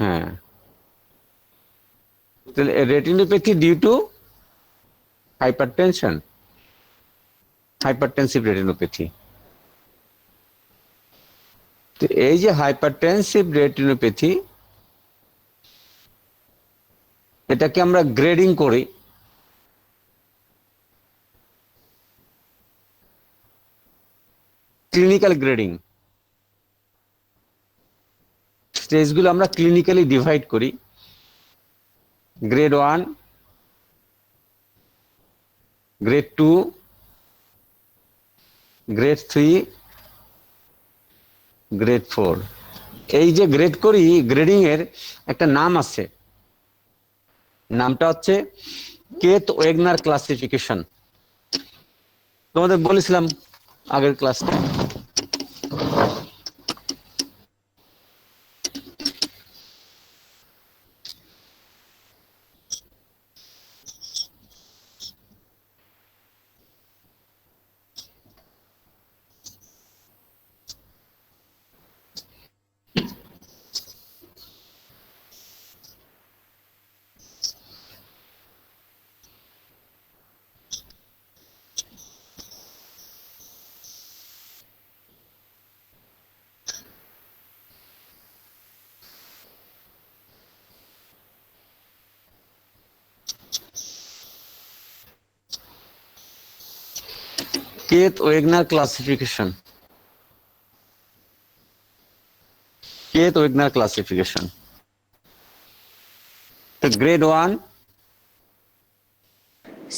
হ্যাঁ, তাহলে retinopathy due to hypertension, hypertensive retinopathy. তো এই যে হাইপারটেনসিভ রেটিনোপ্যাথি, এটাকে আমরা গ্রেডিং করি। ক্লিনিক্যাল গ্রেডিং, স্টেজগুলো আমরা ক্লিনিক্যালি ডিভাইড করি। Grade 1, grade 2, grade 3, grade 4। এই যে গ্রেড করি, গ্রেডিং এর একটা নাম আছে, নামটা হচ্ছে কেত ওয়েগনার ক্লাসিফিকেশন। তোমাদের বলেছিলাম আগের ক্লাসে। কেত ওয়েগনার ক্লাসিফিকেশন, কেত ওয়েগনার ক্লাসিফিকেশন। তো গ্রেড 1,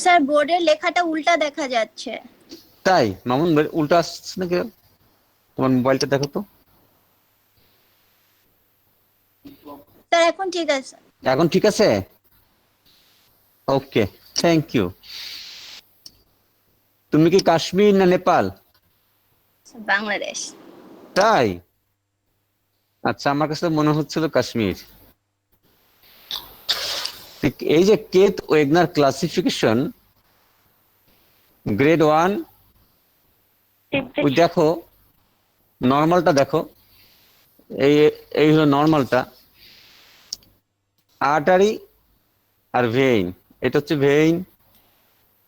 স্যার বোর্ডের লেখাটা উল্টা দেখা যাচ্ছে। তাই মামুন উল্টা আসছে নাকি? তোমার মোবাইলটা দেখো তো। স্যার এখন ঠিক আছে। এখন ঠিক আছে? ওকে, থ্যাংক ইউ। তুমি কি কাশ্মীর না নেপাল? বাংলাদেশ। তাই? আচ্ছা, আমার কাছে মনে হচ্ছিল কাশ্মীর। এই যে কেত ওয়েগনার ক্লাসিফিকেশন গ্রেড 1, ওই দেখো নর্মালটা দেখো, এই এই হলো নর্মালটা, আর্টারি আর ভেইন। এটা হচ্ছে ভেইন,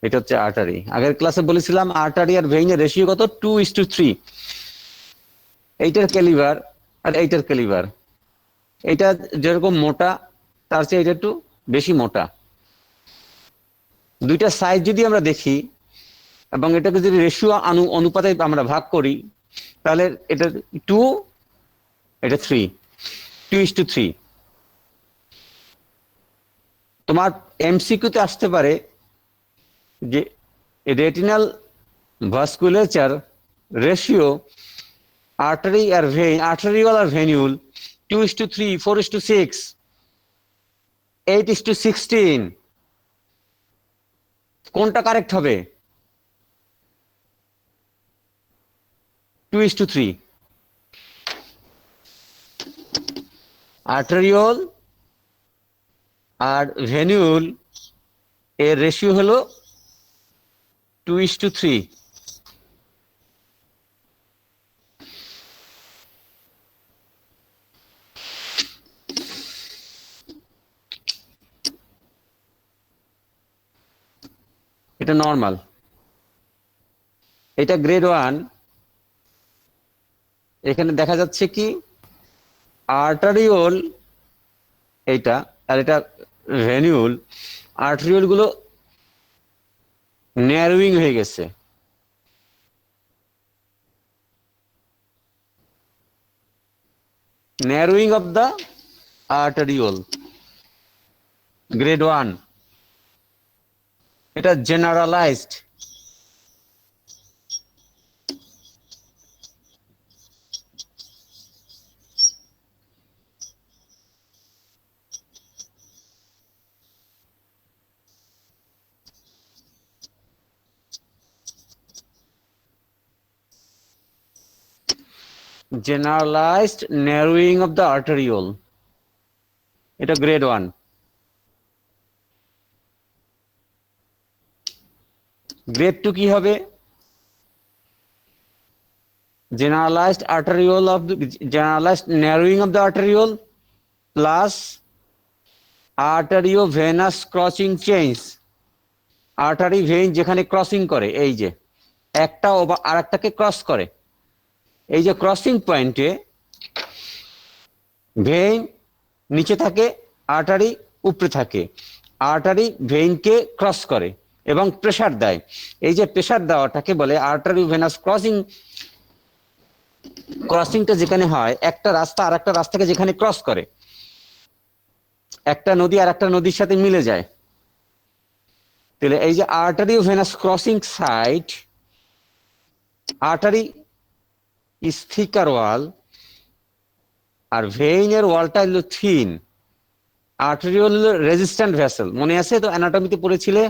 এটা হচ্ছে আর্টারি। আগের ক্লাসে বলেছিলাম আর্টারি আর ভেইনের রেশিও কত? 2:3। এইটার ক্যালিভার আর এইটার ক্যালিভার, এটা যেরকম মোটা তার চেয়ে এটা একটু বেশি মোটা। দুইটা সাইজ যদি আমরা দেখি এবং এটাকে যদি রেশিও অনুপাতে আমরা ভাগ করি, তাহলে এটা 2, এটা 3, 2:3। তোমার এমসিকিউতে আসতে পারে যে রেটিনাল ভাস্কুলেচার রেশিও আর্টারি আর ভেইন, আর্টারিওল আর ভেনিউল 2:3, 4:6, 8:16, কোনটা কারেক্ট হবে? 2:3। আর্টারিওল আর ভেনিউল এর রেশিও হলো 2:3। এটা নর্মাল, এটা গ্রেড 1। এখানে দেখা যাচ্ছে কি আর্টারিওল এইটা, আর এটা ভেনিউল। আর্টারিওল গুলো ন্যারোইং হয়ে গেছে, ন্যারোইং অফ দ্য আর্টারিওল, গ্রেড 1। এটা generalised, generalised ন্যারোইং of the arteriole, এটা গ্রেড 1। গ্রেড 2 কি হবে? generalized arteriole of the generalized narrowing of the arteriole plus arteriovenous crossing change. Artery vein যেখানে ক্রসিং করে, এই যে একটা আর একটাকে ক্রস করে, এই যে ক্রসিং পয়েন্টে ভেইন নিচে থাকে, আর্টারি উপরে থাকে। আর্টারি ভেইনকে ক্রস করে এবং প্রেসার দেয়। এই যে প্রেসার দেওয়াটাকে বলে আর্টারি ভেনাস ক্রসিং। ক্রসিংটা যেখানে হয়, একটা রাস্তা আর একটা রাস্তাকে যেখানে ক্রস করে, একটা নদী আর একটা নদীর সাথে মিলে যায়, তাহলে এই যে artery venous crossing site, artery is thicker wall আর ভেইনের ওয়ালটা হলো থিন। আর্টেরিওল হলো রেজিস্ট্যান্ট ভেসেল, মনে আছে তো? অ্যানাটমিতে পড়েছিলে,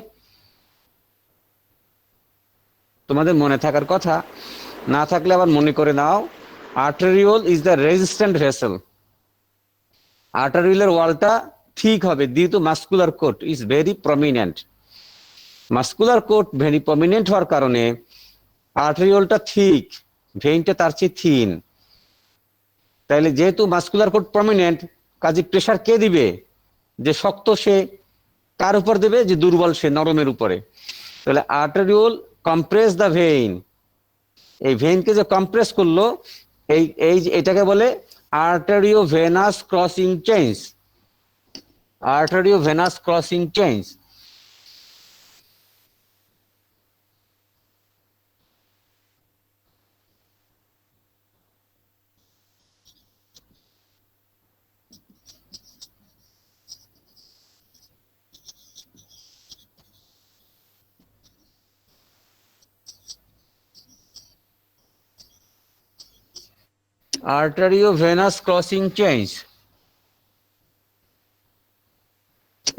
তোমাদের মনে থাকার কথা, না থাকলে আবার মনে করে নাও। Arteriole is the resistant vessel. আর্টারিওলের ওয়ালটা ঠিক হবে due to muscular coat is very prominent. Muscular coat very prominent হওয়ার কারণে আর্টেরিওলটা ঠিক, ভেইনটা তার চেয়ে থিন। তাইলে যেহেতু মাস্কুলার কোট প্রমিনেন্ট, কাজে প্রেসার কে দিবে? যে শক্ত সে কার উপর দেবে? যে দুর্বল সে নরমের উপরে। তাহলে আর্টেরিওল কম্প্রেস দ্য ভেইন, এই ভেইনকে যে কম্প্রেস করলো, এটাকে বলে arteriovenous crossing change. Arteriovenous crossing change. Arteriovenous crossing change,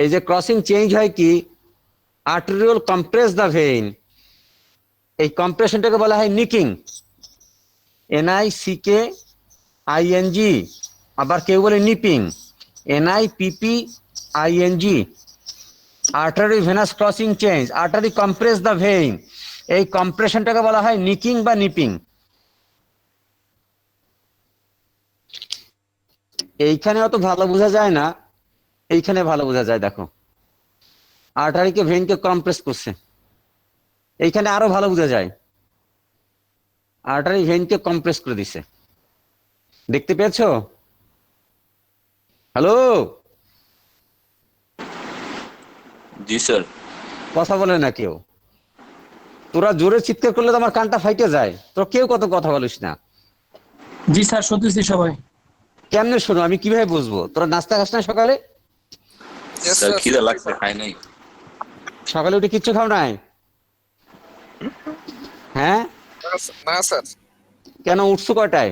এই যে ক্রসিং চেঞ্জ হয় কি, আর্টেরিওল কম্প্রেস দ্য ভেইন, এই কম্প্রেশনটাকে বলা হয় নিকিং, NICKING। আবার কেউ বলে nipping, NIPPING। Artery venous crossing change, artery compress the vein, এই কম্প্রেশনটাকে বলা হয় নিকিং বা নিপিং। এইখানে অত ভালো বোঝা যায় না, এইখানে ভালো বোঝা যায়। দেখো, আর্টারিকে ভেইনকে কম্প্রেস করছে, এইখানে আরো ভালো বোঝা যায়, আর্টারি ভেইনকে কম্প্রেস করে দিছে। দেখতে পেয়েছো? হ্যালো, জি স্যার। কথা বলে না কেউ। তোরা জোরে চিৎকার করলে তো আমার কানটা ফাইটে যায়, তোরা কেউ কত কথা বলিস না। জি স্যার, শুনতেছি সবাই। কেমনে শোনো? আমি কিভাবে বুঝবো? তোরা নাস্তা খাস না সকালে? স্যার খিদে লাগছে, খাই নাই। সকালে উঠে কিচ্ছু খাও নাই? হ্যাঁ, না স্যার, কেন উঠছো কয়টায়?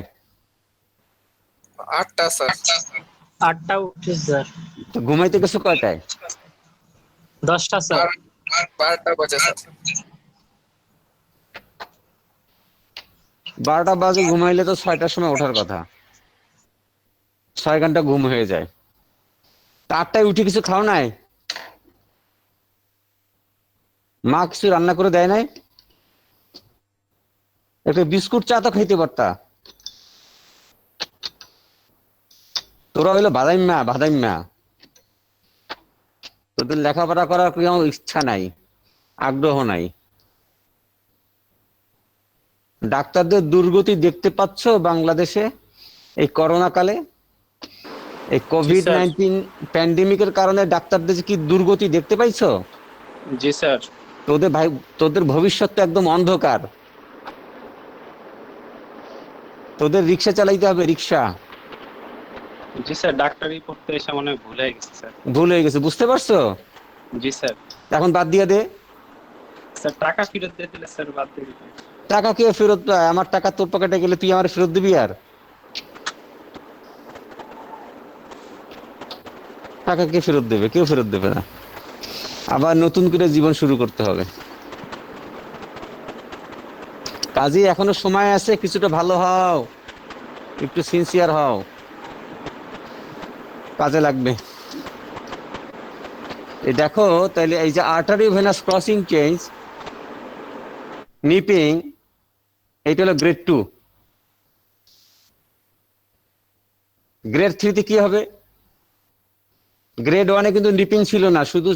8টা স্যার। 8টা উঠছে স্যার। তো ঘুমাইতে গেছো কয়টায়? 10টা স্যার। 12টা বাজে স্যার। 12টা বাজে ঘুমাইলে তো 6টার সময় ওঠার কথা, 6 ঘন্টা ঘুম হয়ে যায়। তা 8টায় উঠে কিছু খাও নাই? মা কিছু রান্না করে দেয় নাই? একটা বিস্কুট চা তো খাইতে পারতা। তোরা হইলো বাদাইম্মা বাদাইম্মা, তোদের লেখাপড়া করার কোনো ইচ্ছা নাই, আগ্রহ নাই। ডাক্তারদের দুর্গতি দেখতে পাচ্ছ বাংলাদেশে এই করোনা কালে? এই কোভিড-19 প্যান্ডেমিকের কারণে ডাক্তারদের কি দুর্গতি দেখতে পাইছো? জি স্যার। তোদের ভবিষ্যৎ তো একদম অন্ধকার। তোদের রিক্সা চালাইতে হবে, রিক্সা। জি স্যার, ডাক্তারি পড়তে এসে মনে হয় ভুল হয়ে গেছে স্যার। ভুল হয়ে গেছে, বুঝতে পারছো? জি স্যার। এখন বাদ দিয়ে দে। স্যার টাকা ফেরত দিয়ে দিলে স্যার বাদ দিয়ে দিবেন। টাকা কে ফেরত পায়? আমার টাকা তোর পকেটে গেলে তুই আমার ফেরত দিবি? আর টাকা কে ফেরত দেবে? কেউ ফেরত দেবে না। আবার নতুন করে জীবন শুরু করতে হবে। কাজেই এখনো সময় আছে, কিছুটা ভালো হও, একটু সিনসিয়ার হও, কাজে লাগবে। এই দেখো, তাইলে এই যে artery venous crossing change, nipping, এইটা হলো গ্রেড 2। গ্রেড 3 তে কি হবে? গ্রেড 1-এ কিন্তু নিপিং ছিল না, শুধু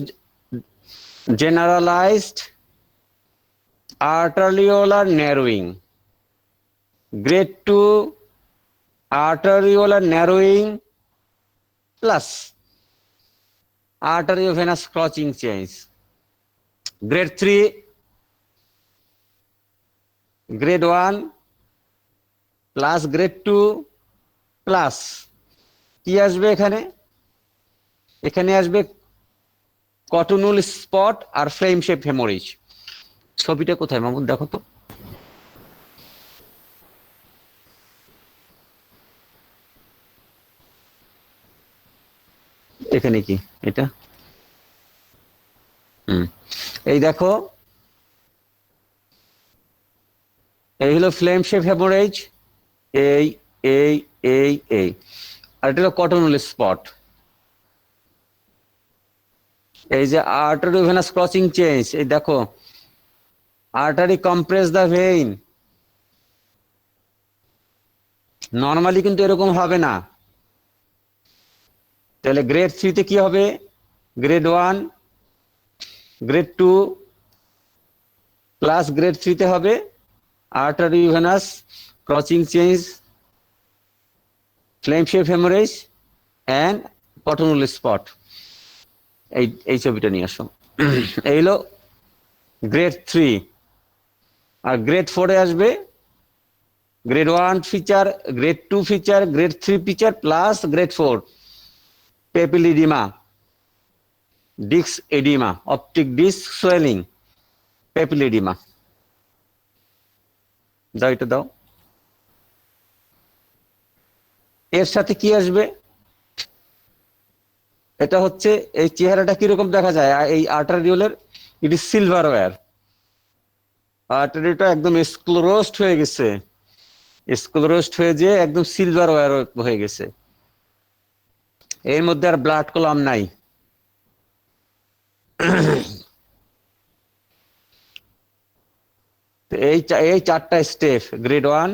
generalized arteriolar narrowing. Grade 2 arteriolar narrowing plus arteriovenous clotting change. Grade 3, grade 1 plus grade 2 plus কি আসবে এখানে? এখানে আসবে কটনুল স্পট আর ফ্লেম শেপ হেমোরেজ। ছবিটা কোথায় মামুন, দেখো তো। এখানে কি এটা? এই দেখো, এই হলো ফ্লেম শেপ হেমোরেজ, এই এই এই এই, আর এটা হলো কটনুল স্পট। এই যে আর্টারিওভেনাস ক্রসিং চেঞ্জ, এই দেখো, artery compress the vein. Normally কিন্তু এরকম হবে না। তাহলে গ্রেড 3-তে কি হবে? গ্রেড 1, গ্রেড 2 প্লাস গ্রেড 3-তে হবে arteriovenous crossing change, flame shape haemorrhage and cotton wool spot. এই ছবিটা নিয়ে আসো। এই হলো গ্রেড 3। আর গ্রেড 4-এ আসবে grade 1 feature, grade 2 feature, grade 3 feature plus grade 4 papilloedema, disc oedema, optic disc swelling, papilloedema. দাও, এটা দাও। এর সাথে কি আসবে? এটা হচ্ছে, এই চেহারাটা কিরকম দেখা যায় এই আর্টারিওলের? It is silver wire. আর্টারিটা একদম স্ক্লেরোসড হয়ে গেছে, স্ক্লেরোসড হয়ে যে একদম সিলভার ওয়্যার হয়ে গেছে। এর মধ্যে আর ব্লাড কলাম নাই। এই চারটা step: grade 1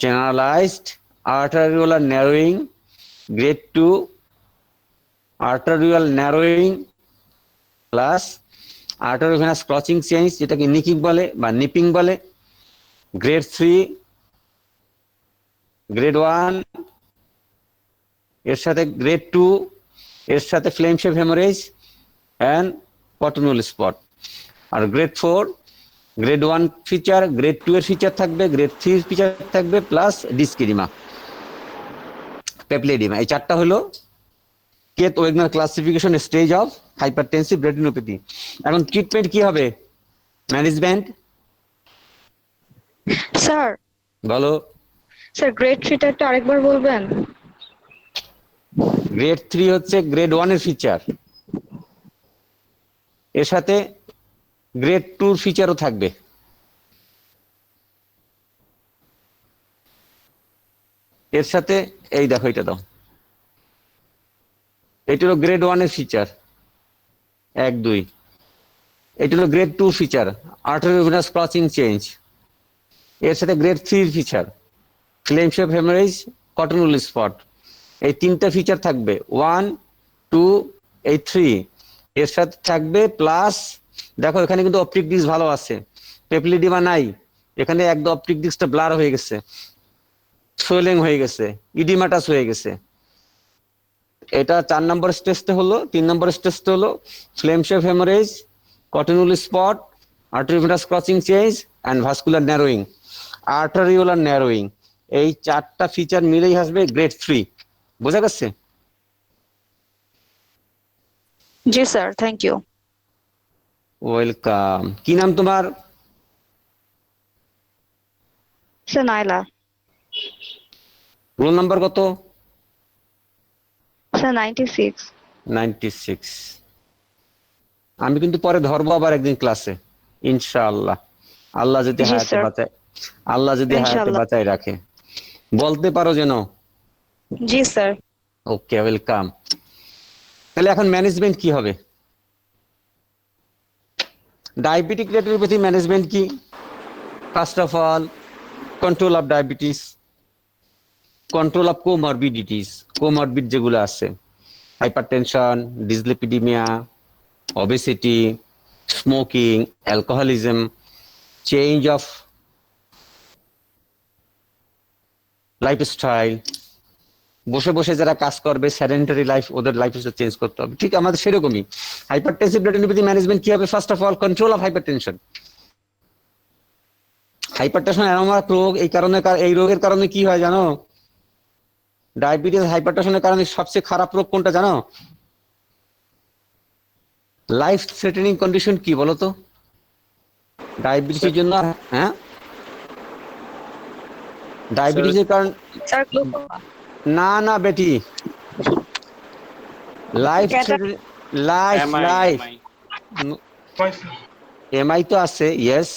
generalized arteriolar narrowing, grade 2 arteriole narrowing plus arteriovenous crossing change, যেটাকে নিকিং বলে বা নিপিং বলে, গ্রেড 3, গ্রেড 1 এর সাথে গ্রেড 2 এর সাথে flame shape haemorrhage and cotton wool spot. আর গ্রেড 4, গ্রেড 1 ফিচার, গ্রেড 2 এর ফিচার থাকবে, গ্রেড 3 ফিচার থাকবে প্লাস ডিসকেডিমা, পেপলিডিমা। এই চারটা হলো Keith Wagener classification stage of hypertensive retinopathy. এখন ট্রিটমেন্ট কি হবে? ম্যানেজমেন্ট স্যার, বলো। স্যার গ্রেড 3টা একটু আরেকবার বলবেন? গ্রেড 3 হচ্ছে গ্রেড 1 এর ফিচার, এর সাথে গ্রেড 2 ফিচারও থাকবে। এর সাথে এই দেখো, এটা দাও, এটা হলো গ্রেড 1 এর ফিচার 1, 2। এটা হলো grade 2 feature, arteriovenous crossing change. এর সাথে grade 3 feature, flame shape haemorrhage, cotton wool spot. এই তিনটা ফিচার থাকবে, 1, 2, এই 3। এর সাথে থাকবে প্লাস, দেখো এখানে কিন্তু অপটিক ডিস্ক ভালো আছে, পেপলিডিমা নাই। এখানে একদম অপটিক ডিস্কটা ব্লার হয়ে গেছে, সোয়েলিং হয়ে গেছে, ইডিমাটাস হয়ে গেছে। এটা 4 নম্বর স্টেজটা হলো। 3 নম্বর স্টেজটা হলো flame shape haemorrhage, cotton wool spot, arteriovenous crossing change and vascular narrowing, arteriolar narrowing. এই চারটা ফিচার মিলেই আসবে গ্রেড 3। বোঝা গেছে? জি স্যার, থ্যাংক ইউ। ওয়েলকাম। কি নাম তোমার? স্যার নাইলা। রোল নাম্বার কত? স্যার 96। 96। আমি কিন্তু পরে ধরবো আবার একদিন ক্লাসে, ইনশাআল্লাহ। আল্লাহ যদি জি হায়াতে স্যার, বাঁচায়, আল্লাহ যদি হায়াতে ইনশাআল্লাহ। বাঁচায় রাখে, বলতে পারো যেন। জি স্যার। ওকে, ওয়েলকাম। তাহলে এখন ম্যানেজমেন্ট কি হবে? ডায়াবেটিক রেটিনোপ্যাথি ম্যানেজমেন্ট কি? First of all, control of diabetes, control of comorbidities, comorbid যেগুলো আছে, hypertension, dyslipidemia, obesity, smoking, alcoholism, change of lifestyle, বসে বসে যারা কাজ করবে সেডেন্টারি লাইফ, ওদের লাইফস্টাইল চেঞ্জ করতে হবে। ঠিক আমাদের সেরকমই হাইপারটেনসিভ রেটিনোপ্যাথি ম্যানেজমেন্ট কি হবে? First of all control of hypertension. Hypertension এমন এক রোগ, এই কারণে এই রোগের কারণে কি হয় জানো? ডায়াবেটিস হাইপারটেনশনের কারণে সবচেয়ে খারাপ রোগ কোনটা জানো? লাইফ থ্রেটেনিং কন্ডিশন কি বলো তো ডায়াবেটিসের জন্য? হ্যাঁ, ডায়াবেটিসের কারণ Sir, glaucoma. না না বেটি, লাইফ লাইফ লাইফ এমআই তো আছে, ইয়েস,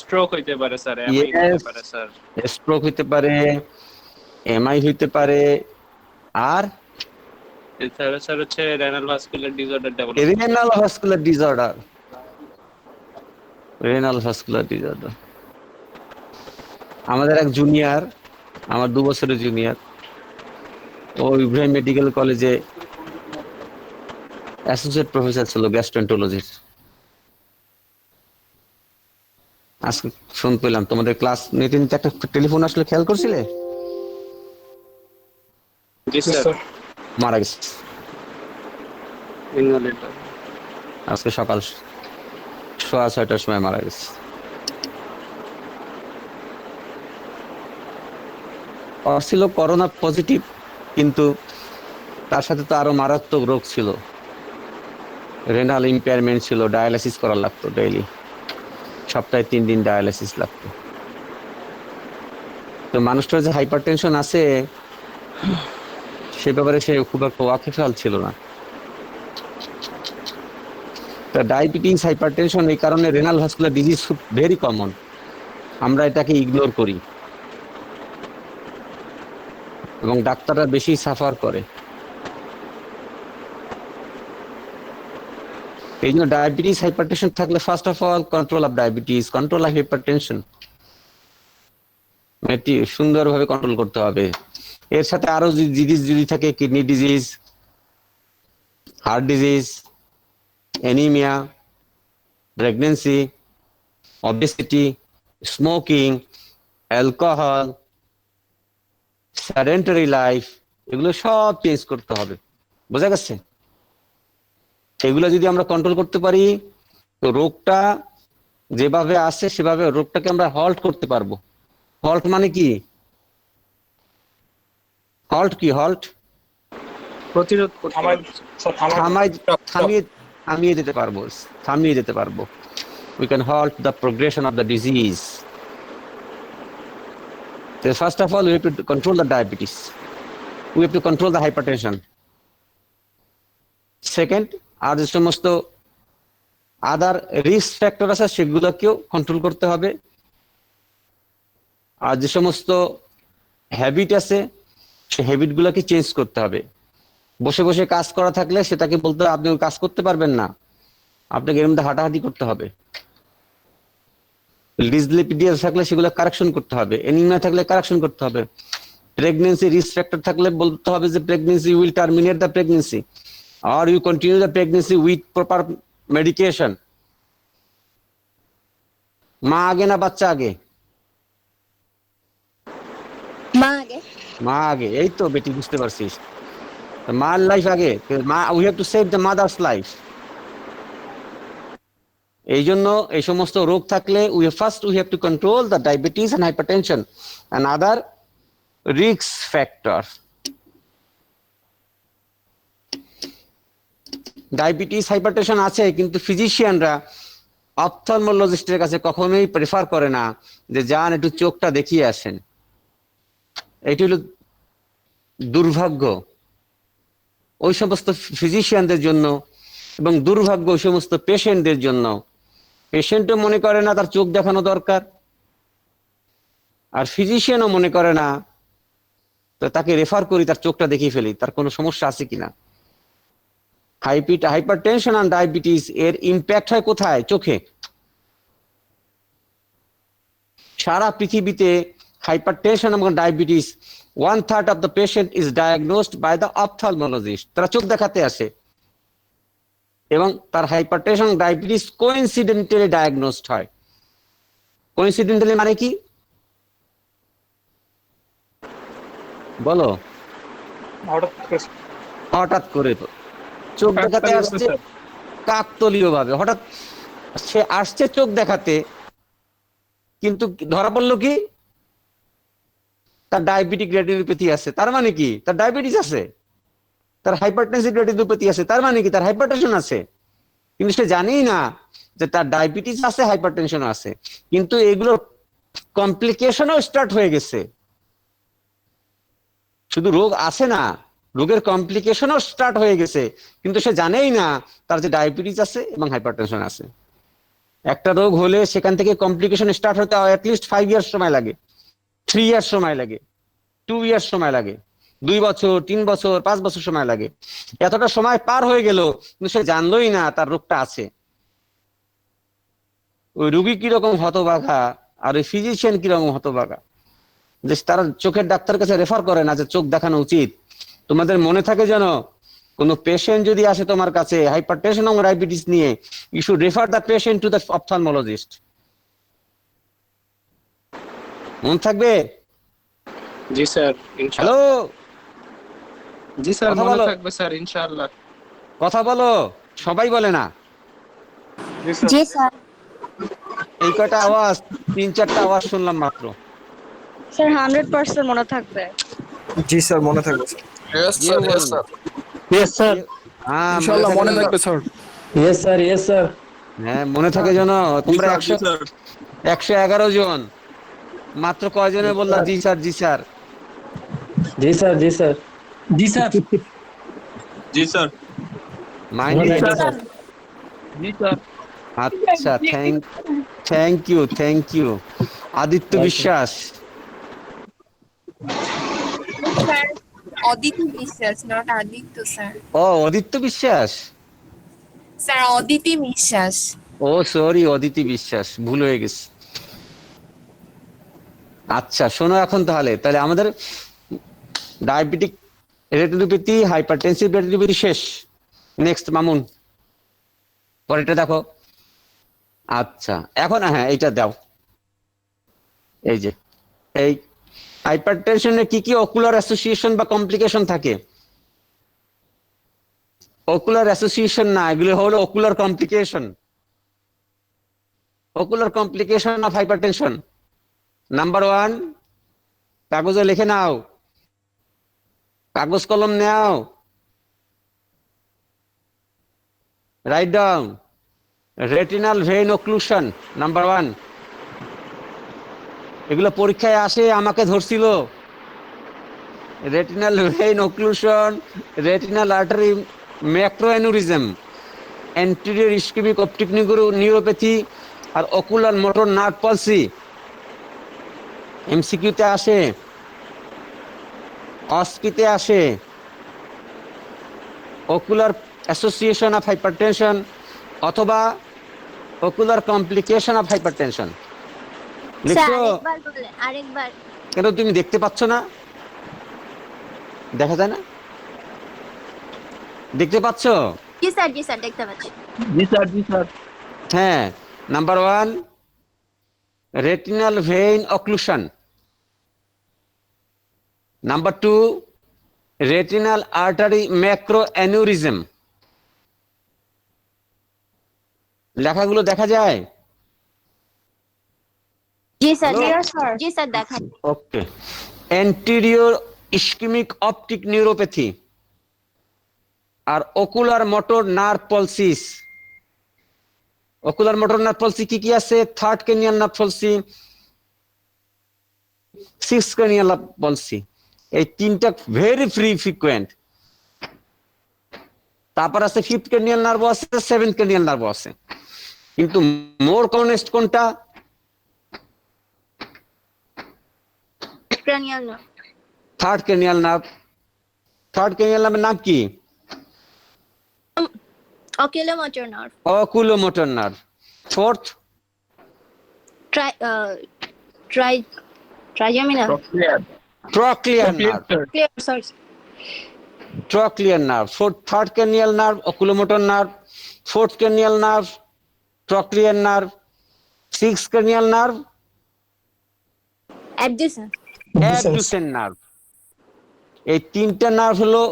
স্ট্রোক হইতে পারে স্যার, এমআই হইতে পারে স্যার, স্ট্রোক হইতে পারে, এমআই হইতে পারে, আর এছাড়া স্যার হচ্ছে renal vascular disorder develop. Renal vascular disorder, renal vascular disorder. আমাদের এক জুনিয়র, আমার 2 বছরের জুনিয়র, ও ইব্রাহিম মেডিকেল কলেজে অ্যাসোসিয়েট প্রফেসর ছিল গ্যাস্ট্রোএন্টারোলজির। আজকে ফোন পেলাম তোমাদের ক্লাস নিতে নিতে একটা টেলিফোন আসলে, খেয়াল করছিলে? জি স্যার, মারা গেছে ইনহেলেটর। আজকে সকাল 6:30টার সময় মারা গেছে। ওর ছিল করোনা পজিটিভ, কিন্তু তার সাথে তো আরো মারাত্মক রোগ ছিল, রেনাল ইম্পেয়ারমেন্ট ছিল, ডায়ালাইসিস করা লাগতো ডেইলি, সপ্তাহে 3 দিন ডায়ালাইসিস লাগতো। তো মানুষটার যে হাইপারটেনশন আছে সে ব্যাপারে সে খুব একটা ওয়াকিবহাল ছিল না। তো ডায়াবেটিস হাইপারটেনশন এই কারণে রেনাল ভাস্কুলার ডিজিজ খুব ভেরি কমন, আমরা এটাকে ইগনোর করি এবং ডাক্তাররা বেশি সাফার করে। এই জন্য ডায়াবেটিস হাইপারটেনশন থাকলে first of all control of diabetes, control of hypertension, এটি সুন্দরভাবে কন্ট্রোল করতে হবে। এর সাথে আরো ডিজিজ যদি থাকে, kidney disease, heart disease, anaemia, pregnancy, obesity, smoking, alcohol, sedentary life, এগুলো সব চেঞ্জ করতে হবে। বোঝা গেছে? এগুলো যদি আমরা কন্ট্রোল করতে পারি তো রোগটা যেভাবে আসে সেভাবে রোগটাকে আমরা হল্ট করতে পারবো। হল্ট মানে কি? হল্ট কি? হল্ট প্রতিরোধ করতে হবে। থামিয়ে দিতে পারবো, থামিয়ে দিতে পারবো। We can halt the progression of the disease. So first of all, we have to control the diabetes. We have to control the hypertension. Second, আর যে সমস্ত আদার রিস্ক ফ্যাক্টর আছে সেগুলোকেও কন্ট্রোল করতে হবে। আর যে সমস্ত হ্যাবিট আছে সেই হ্যাবিটগুলোকে চেঞ্জ করতে হবে। বসে বসে কাজ করা থাকলে সেটাকে বলতে আপনি কাজ করতে পারবেন না, আপনাকে এর মধ্যে হাঁটাহাঁটি করতে হবে। ডিসলিপিডিয়া থাকলে সেগুলো কারেকশন করতে হবে, এনিমিয়া থাকলে কারেকশন করতে হবে। প্রেগন্যান্সি রিস্ক ফ্যাক্টর থাকলে বলতে হবে যে pregnancy will terminate the pregnancy or you continue the pregnancy with proper medication. মা আগে না বাচ্চা আগে? মা আগে। মা আগে, এই তো বেটি বুঝতে পারছিস, মার লাইফ আগে। মা, we have to save the mother's life. এই জন্য এই সমস্ত রোগ থাকলে we have to control the diabetes and hypertension and other risk factor. Diabetes hypertension আছে, কিন্তু ফিজিশিয়ানরা অপথলমোলজিস্টের কাছে কখনোই প্রেফার করে না যে যান একটু চোখটা দেখিয়ে আসেন। এটি হলো দুর্ভাগ্য ওই সমস্ত ফিজিশিয়ানদের জন্য এবং দুর্ভাগ্য ওই সমস্ত পেশেন্টদের জন্য। পেশেন্টও মনে করে না তার চোখ দেখানো দরকার, আর ফিজিশিয়ানও মনে করে না, তো তাকে রেফার করি তার চোখটা দেখিয়ে ফেলি, তার কোনো সমস্যা আছে কিনা। হাইপারটেনশন আর ডায়াবেটিস এর ইম্প্যাক্ট হয় কোথায়? চোখে। সারা পৃথিবীতে হাইপারটেনশন এবং diabetes 1/3 of the patient is diagnosed by the ophthalmologist. তারা চোখ দেখাতে আসে এবং তার হাইপারটেনশন ডায়াবেটিস কোইন্সিডেন্টালি ডায়াগনোসড হয়। কোইন্সিডেন্টালি মানে কি বলো? হঠাৎ করে চোখ দেখাতে আসছে, কাকতলীয় ভাবে হঠাৎ সে আসছে চোখ দেখাতে, কিন্তু ধরা পড়লো কি তার ডায়াবেটিক রেটিনোপ্যাথি আছে। তার মানে কি তার ডায়াবেটিস আছে, তার হাইপারটেনসিভ রেটিনোপ্যাথি আছে, তার মানে কি তার হাইপারটেনশন আছে। কিন্তু সে জানেই না যে তার ডায়াবেটিস আছে, হাইপারটেনশন আছে, কিন্তু এগুলো কমপ্লিকেশনও স্টার্ট হয়ে গেছে। শুধু রোগ আছে না, রোগের কমপ্লিকেশনও স্টার্ট হয়ে গেছে, কিন্তু সে জানেই না তার যে ডায়াবেটিস আছে এবং হাইপারটেনশন আছে। একটা রোগ হলে সেখান থেকে কমপ্লিকেশন স্টার্ট হতে অ্যাটলিস্ট 5 ইয়ার্স সময় লাগে, 3 ইয়ার্স সময় লাগে, 2 ইয়ার্স সময় লাগে, 2 বছর, 3 বছর, 5 বছর সময় লাগে। এতটা সময় পার হয়ে গেল, কিন্তু সে জানলোই না তার রোগটা আছে। ওই রুগী কিরকম হতবাগা আর ওই ফিজিশিয়ান কিরকম হতবাগা যে তারা চোখের ডাক্তার কাছে রেফার করে না যে চোখ দেখানো উচিত। তোমাদের মনে থাকে যেন কোন পেশেন্ট যদি আসে তোমার কাছে হাইপারটেনশন এবং ডায়াবেটিস নিয়ে, you should refer the patient to the ophthalmologist. মনে থাকবে? জি স্যার, হ্যালো, জি স্যার, কথা মনে বলো। থাকবে স্যার, ইনশাআল্লাহ। কথা বলো, সবাই বলে না। জি স্যার। এই কয়টা আওয়াজ, 3-4টা আওয়াজ শুনলাম মাত্র। স্যার 100% মনে থাকবে। জি স্যার, মনে থাকবে স্যার। Yes, কেউ sir. Yes, বলুন। sir. Yes, sir. হ্যাঁ, ইনশাআল্লাহ মনে যেন। থাকবে sir. Yes, sir. Yes, sir. হ্যাঁ, মনে থাকে যেন। তোমরা 111 জন, মাত্র কয়জনে বললা জি স্যার, জি sir? Ji, sir. Ji, sir. जी सर। জি স্যার। Mind Yes, sir. जी सर। আচ্ছা, thank you. Aditya Biswas. Sir, Aditi বিশ্বাস, not Aditya, sir. ও, অদিত্য বিশ্বাস। Sir, Aditi বিশ্বাস. ও সরি, অদিতি বিশ্বাস, ভুল হয়ে গেছে। আচ্ছা শোনো এখন, তাহলে আমাদের ডায়াবেটিক রেটিনোপ্যাথি, হাইপারটেনসিভ রেটিনোপ্যাথি শেষ। নেক্সট মামুন, পরেরটা দেখো। আচ্ছা এখন হ্যাঁ এইটা দাও। এই যে এই হাইপারটেনশনে কি কি অকুলার অ্যাসোসিয়েশন বা কমপ্লিকেশন থাকে? অকুলার অ্যাসোসিয়েশন না, এগুলো হলো ocular complication. Ocular complication of hypertension. Number 1, কাগজে লিখে নাও, কাগজ কলম নাও, right down. Retinal vein occlusion number 1। এগুলো পরীক্ষায় আসে, আমাকে ধরছিল। Retinal vein occlusion, retinal artery macroaneurysm, anterior ischaemic optic neuropathy আর অকুলার মোটর নার্ভ পলসি। এমসিকিউতে আসে, অস্কিতে আসে। অকুলার অ্যাসোসিয়েশন অফ হাইপারটেনশন অথবা ocular complication of hypertension. Sir লিখছো? আরেকবার বলেন, আরেকবার। কেন তুমি দেখতে পাচ্ছ না? দেখা যায় না? দেখতে পাচ্ছ? জি স্যার দেখতে পাচ্ছি। जी सर। जी सर। হ্যাঁ, number 1 retinal vein occlusion, number 2 retinal artery macroaneurysm. লেখাগুলো দেখা যায়? জি স্যার, Hello? জি স্যার দেখান। Okay. Anterior ischaemic optic neuropathy আর ocular motor nerve palsies. Ocular motor nerve palsy কি কি আছে? Third cranial nerve palsy, six cranial nerve palsy. এই তিনটা ভেরি ফ্রিকুয়েন্ট। তারপর আছে ফিফথ ক্রেনিয়াল নার্ভ আছে, সেভেন্থ ক্রেনিয়াল নার্ভ আছে। কিন্তু মোর কমনেস্ট কোনটা? Cranial nerve. Third cranial nerve. Third cranial নার্ভের নাম কি? Oculomotor nerve. Oculomotor nerve. Fourth trigeminal. Trochlear nerve. sir. Clear, sir. Trochlear nerve. Third cranial nerve, oculomotor nerve. Fourth cranial nerve, trochlear nerve. Sixth cranial nerve, Adjacent. abducent nerve. এই তিনটা nerve হলো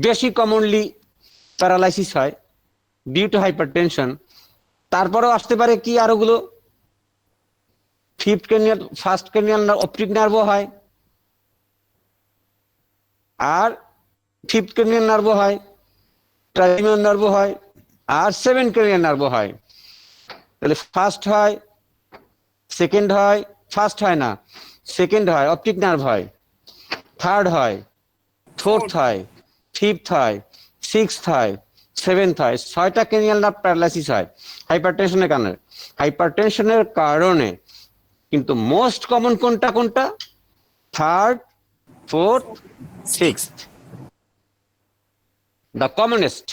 বেশি commonly paralysis হয় due to hypertension. তারপরেও আসতে পারে কি আরোগুলো, first cranial optic নার্ভও হয়, আর ফিফথ ক্রেনিয়াল নার্ভও হয়, ট্রাইমিয়াল নার্ভও হয়, আর সেভেন ক্রেনিয়াল নার্ভও হয়। তাহলে ফার্স্ট হয়, সেকেন্ড হয়, ফার্স্ট হয় না, সেকেন্ড হয়, অপটিক নার্ভ হয়, থার্ড হয়, ফোর্থ হয়, ফিফথ হয়, সিক্সথ হয়, সেভেন্থ হয়। 6টা ক্রেনিয়াল নার্ভ প্যারালাইসিস হয় হাইপারটেনশনের কারণে। হাইপারটেনশনের কারণে কিন্তু মোস্ট কমন কোনটা কোনটা? Third, fourth, sixth. The commonest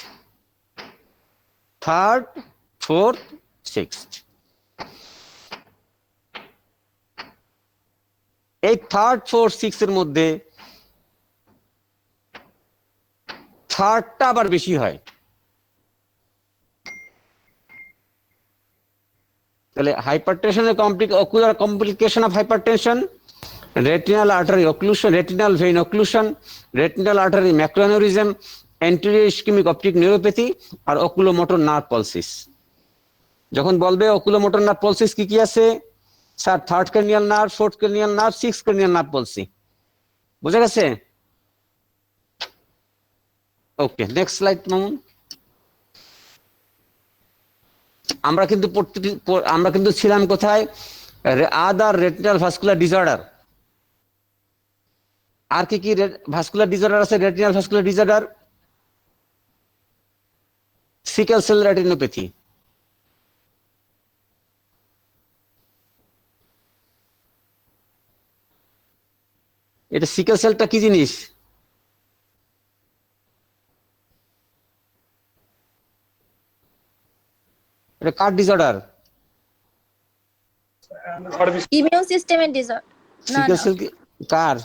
third, fourth, sixth. এই থার্ড, ফোর্থ, সিক্স এর মধ্যে থার্ডটা আবার বেশি হয়। তাহলে হাইপারটেনশনের ocular complication of hypertension, retinal artery occlusion, retinal vein occlusion, retinal artery macroaneurysm, anterior ischaemic optic neuropathy, আর অকুলোমোটর নার্ভ পলসিস। যখন বলবে অকুলোমোটর নার্ভ পলসিস কি কি আছে, sir third cranial nerve, fourth cranial nerve, six cranial nerve palsy. বুঝা গেছে? Okay, next slide Mamun. আমরা কিন্তু ছিলাম কোথায়? Other retinal vascular disorder. আর কি কি ভাস্কুলার ডিসঅর্ডার আছে? Retinal vascular disorder, sickle cell retinopathy, এটা সিকেল সেলটা কি জিনিস? এটা কার disorder? Immune system and disorder. No, sickle no. Cell কার?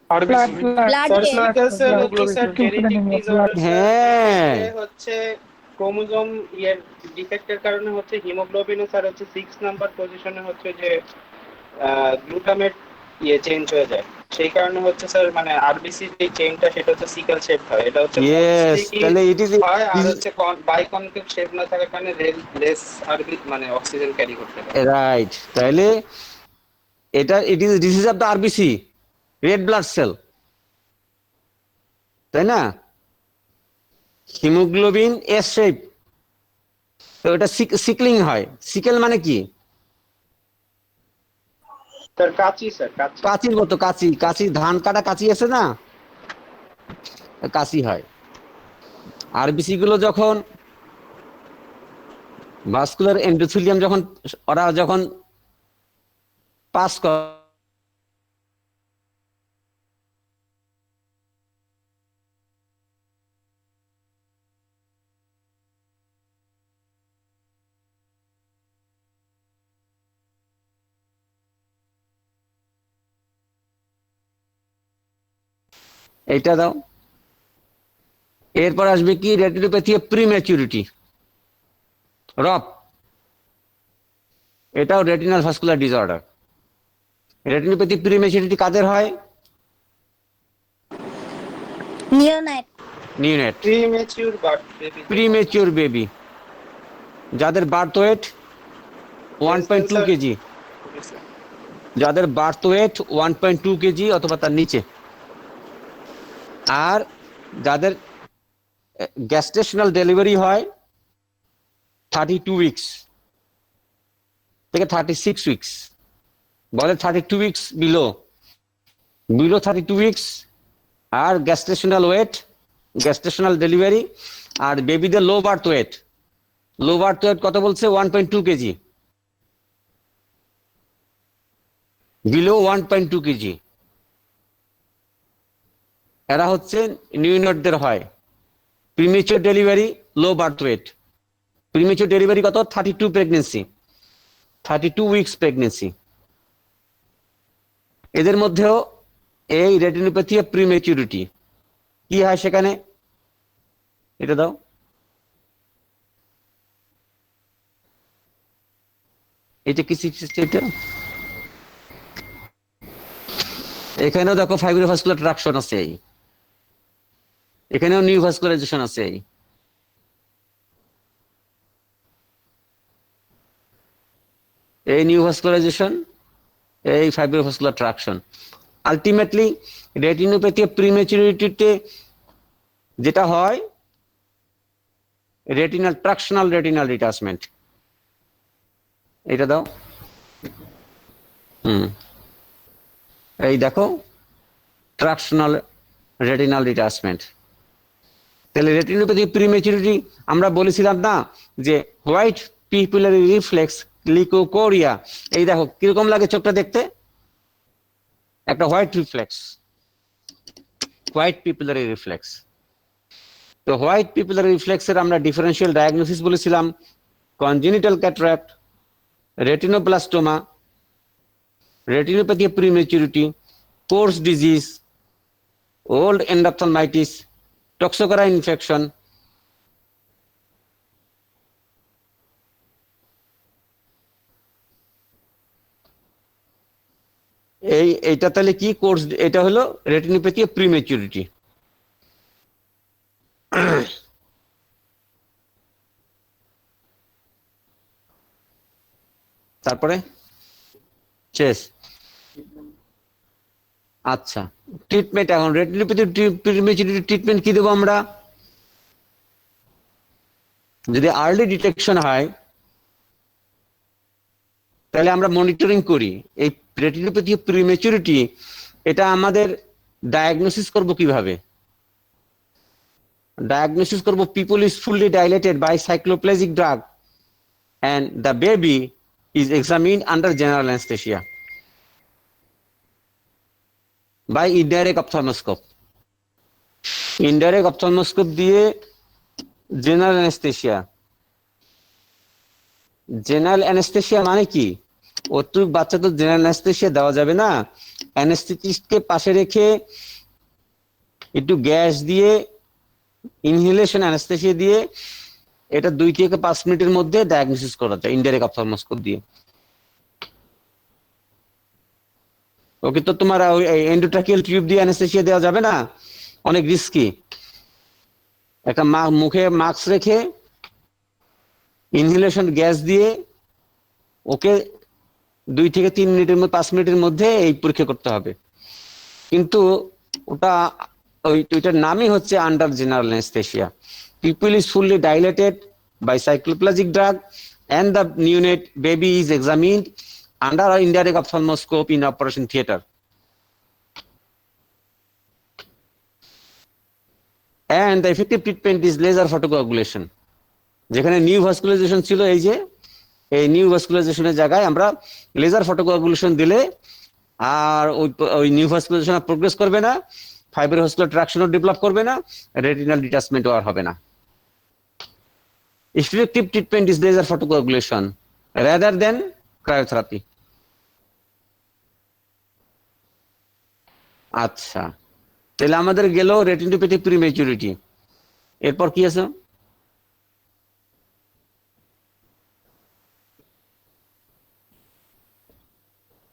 Blood হ্যাঁ, হচ্ছে ক্রোমোজোম ডিফেক্টের কারণে হচ্ছে হিমোগ্লোবিন স্যার হচ্ছে 6 নাম্বার পজিশনে হচ্ছে যে গ্লুটামেট চেঞ্জ হয়ে যায়। সেই কারণে হচ্ছে স্যার মানে আরবিসি যে চেইনটা সেটা হচ্ছে সিকেল শেপ হয়। এটা হচ্ছে ইয়েস, তাহলে ইট ইজ হয় আর হচ্ছে বাইকনকেভ শেপ না থাকার কারণে লেস আরবি মানে অক্সিজেন ক্যারি করতে পারে। রাইট। তাহলে এটা it is disease of the RBC, red blood cell, তাই না? হিমোগ্লোবিন এস শেপ, তো এটা সিকলিং হয়। সিকেল মানে কি? স্যার কাঁচি, স্যার কাঁচি। কাঁচির মতো, কাঁচি ধান কাটা কাঁচি আছে না, কাঁচি হয়। আরবিসি গুলো যখন ভাস্কুলার এন্ডোথেলিয়াম ওরা যখন পাস করে, এইটা দাও। এরপর আসবে কি? Retinopathy prematurity, রপ। এটাও retinal vascular disorder. Retinopathy prematurity কাদের হয়? Neonate. Neonate, premature birth baby. Premature baby, যাদের বার্থ ওয়েট 1.2 কেজি, যাদের বার্থ ওয়েট 1.2 কেজি অথবা তার নিচে, আর যাদের গ্যাস্টেশনাল ডেলিভারি হয় 32 উইকস থেকে 36 উইকস, বলে 32 উইকস বিলো 32 উইকস, আর গ্যাস্টেশনাল ওয়েট, গ্যাস্টেশনাল ডেলিভারি, আর বেবিদের লো বার্থ ওয়েট কত বলছে? 1.2 কেজি, বিলো 1.2 কেজি। এরা হচ্ছে নিউনেটদের হয়। Premature delivery, low birth weight. Premature delivery কত? 32 উইকস প্রেগনেন্সি। এদের মধ্যেও এই রেটিনোপ্যাথি অফ প্রিমেচুরিটি কি হয় সেখানে, এটা দাও। এটা কি এটা, এখানেও দেখো ফাইব্রোভাস্কুলার ট্রাকশন আছে, এখানেও নিউ ভাস্কুলারাইজেশন আছে। এই নিউ ভাস্কুলারাইজেশন, এই ফাইব্রোভাস্কুলার ট্রাকশন। আলটিমেটলি রেটিনোপ্যাথি অফ প্রিমেচুরিটিতে যেটা হয় রেটিনাল ট্রাকশনাল রেটিনাল ডিটাচমেন্ট। এটা দাও। এই দেখো ট্রাকশনাল রেটিনাল ডিটাচমেন্ট। তাহলে রেটিনোপ্যাথি প্রিমেচুরিটি আমরা বলেছিলাম না যে হোয়াইট পিপুলারি রিফ্লেক্স লিকোকোরিয়া, এই দেখো কিরকম লাগে চোখটা দেখতে, একটা white reflex, white pupillary reflex. তো হোয়াইট পিপুলারি রিফ্লেক্সের আমরা ডিফারেন্সিয়াল ডায়াগনোসিস বলেছিলাম congenital cataract, retinoblastoma, retinopathy prematurity, Coats disease, old endophthalmitis, toxocara infection. এইটা তাহলে কি কোর্স, এটা হলো রেটিনোপ্যাথি প্রিমেচুরিটি। তারপরে শেষ। আচ্ছা, ট্রিটমেন্ট এখন রেটিনোপ্যাথি প্রিমেচুরিটি ট্রিটমেন্ট কি দেবো আমরা? যদি আর্লি ডিটেকশন হয় তাহলে আমরা মনিটরিং করি। এই রেটিনোপ্যাথি প্রিমেচুরিটি এটা আমাদের ডায়াগনোসিস করব কিভাবে? ডায়াগনোসিস করব, pupil is fully dilated by cycloplegic drug and the baby is examined under general anesthesia by indirect ophthalmoscope. Indirect ophthalmoscope দিয়ে general anesthesia। জেনারেল অ্যানেস্থেসিয়া মানে কি? অত বাচ্চা তো জেনারেল অ্যানেস্থেসিয়া দেওয়া যাবে না, অ্যানেস্থেটিস্টকে পাশে রেখে একটু গ্যাস দিয়ে ইনহেলেশন অ্যানেস্থেসিয়া দিয়ে এটা 2 থেকে 5 মিনিটের মধ্যে ডায়াগনোসিস করা যায় ইনডাইরেক্ট অপথলমোস্কোপ দিয়ে। ওকে, তো তোমার ওই এন্ডোট্রাকিয়াল টিউব দিয়ে অ্যানেস্থেসিয়া দেওয়া যাবে না, অনেক রিস্কি। একটা মুখে মাস্ক রেখে ইনহেলেশন গ্যাস দিয়ে ওকে 2 থেকে 3 মিনিটের মধ্যে 5 মিনিটের মধ্যে এই পরীক্ষা করতে হবে। কিন্তু ওইটার নামই হচ্ছে under general anaesthesia. Pupil is fully dilated by cycloplastic drug and the neonate baby is examined under an indirect ophthalmoscope in operation theater. And the effective treatment is laser photocoagulation. যেখানে নিউ ভাস্কুলারাইজেশন ছিল, এই যে এই new ভাস্কুলারাইজেশনের জায়গায় আমরা laser photocoagulation দিলে আর ওই new vascularisation progress করবে না, ফাইব্রোভাস্কুলার ট্রাকশনও ডেভেলপ করবে না, রেটিনাল ডিটাচমেন্টও আর হবে না। Effective treatment is laser photocoagulation rather than cryotherapy. আচ্ছা, তাহলে আমাদের গেল রেটিনোপ্যাথি প্রিমেচুরিটি। এরপর কি আছে?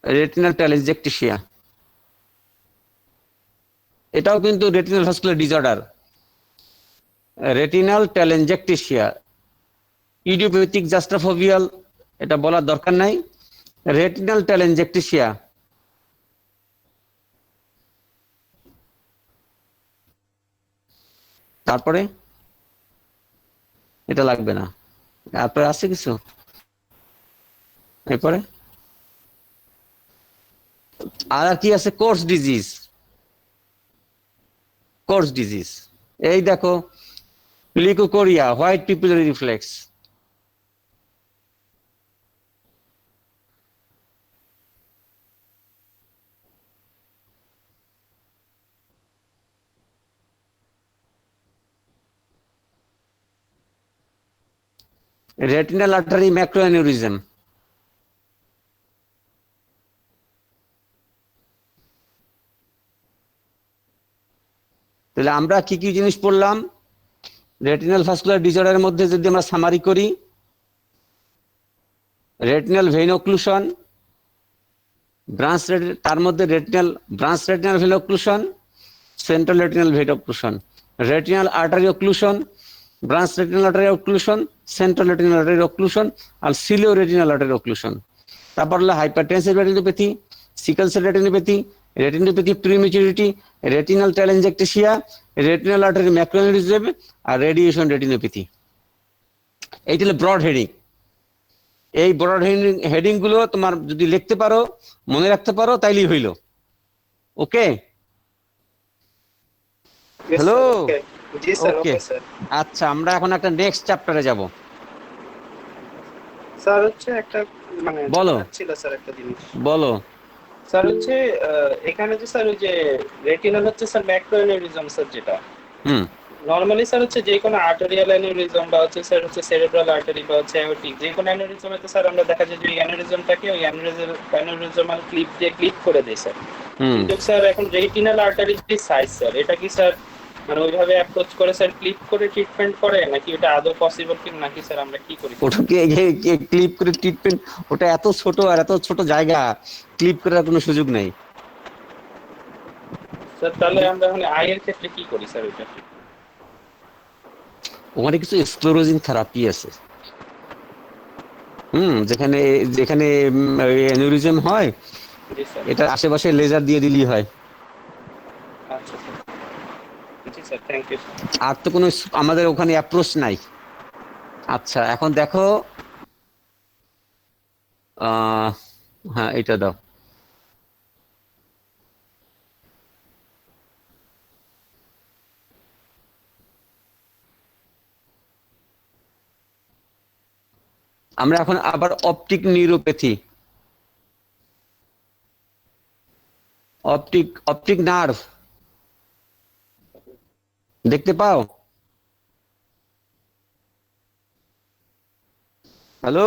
Retinal telangiectasia. এটাও কিন্তু retinal vascular disorder. Retinal telangiectasia, idiopathic juxtafoveal, এটা বলার দরকার নাই। রেটিনাল টেলেনজেকটেসিয়া তারপরে এটা লাগবে না, তারপরে আছে কিছু। এরপরে আর কি আছে? Course disease. কোর্স ডিজিজ এই দেখো, leukocoria, white pupillary reflex. Retinal artery তাহলে আমরা কি কি জিনিস পড়লাম? রেটিনাল ভাস্কুলার ডিসঅর্ডারের মধ্যে যদি আমরা সামারি করি, রেটিনাল ভেইন অক্লুশন, তার মধ্যে branch retinal vein occlusion, central retinal vein occlusion, retinal artery occlusion, branch retinal artery occlusion, central retinal artery occlusion, আর সিলিও রেটিনাল আর্টারি অক্লুশন। তারপর হলো hypertensive retinopathy, sickle cell retinopathy, retinopathy prematurity, retinal telangiectasia, retinal artery macroaneurysm, আর radiation retinopathy. এইটা হলো broad heading. এই broad heading গুলো তোমার যদি লিখতে পারো, মনে রাখতে পারো, তাইলেই হইল। ওকে, Yes, হ্যালো। sir, okay. জি স্যার, ওকে, ওকে স্যার। আচ্ছা আমরা এখন একটা নেক্সট চ্যাপ্টারে যাব। স্যার হচ্ছে একটা মানে বলো। জানার ছিল স্যার একটা জিনিস। বলো। স্যার হচ্ছে এখানে যে স্যার ওই যে রেটিনাল হচ্ছে স্যার ম্যাক্রো অ্যানিউরিজম স্যার, যেটা হুম নরমালি স্যার হচ্ছে যে কোনো আর্টেরিয়াল অ্যানিউরিজম বা হচ্ছে স্যার হচ্ছে সেরেব্রাল আর্টারি বা হচ্ছে অ্যাওর্টিক যে কোনো অ্যানিউরিজমে তো স্যার আমরা দেখা যায় যে অ্যানিউরিজমটাকে ওই অ্যানিউরিজমাল ক্লিপ দিয়ে ক্লিপ করে দেয় স্যার। হুম কিন্তু স্যার এখন রেটিনাল আর্টারির যে সাইজ স্যার, এটা কি স্যার মানে ওইভাবে অ্যাপ্রোচ করে স্যার ক্লিপ করে ট্রিটমেন্ট করে, নাকি ওটা আদৌ পসিবল কি, নাকি স্যার আমরা কি করি? ওটাকে ক্লিপ করে ট্রিটমেন্ট, ওটা এত ছোট আর এত ছোট জায়গা, ক্লিপ করার কোনো সুযোগ নেই। স্যার তাহলে আমরা এখন আইয়ের ক্ষেত্রে কি করি স্যার ওইটা? ওখানে কিছু স্ক্লেরোজিং থেরাপি আছে, যেখানে যেখানে অ্যানিউরিজম হয়, জি স্যার। এটা আশেপাশে লেজার দিয়ে দিলেই হয়। আচ্ছা স্যার, জি স্যার, থ্যাংক ইউ স্যার। আর তো কোনো আমাদের ওখানে অ্যাপ্রোচ নাই। আচ্ছা এখন দেখো, হ্যাঁ এটা দাও। আমরা এখন আবার অপটিক নিউরোপ্যাথি, অপটিক নার্ভ দেখতে পাও? Hello,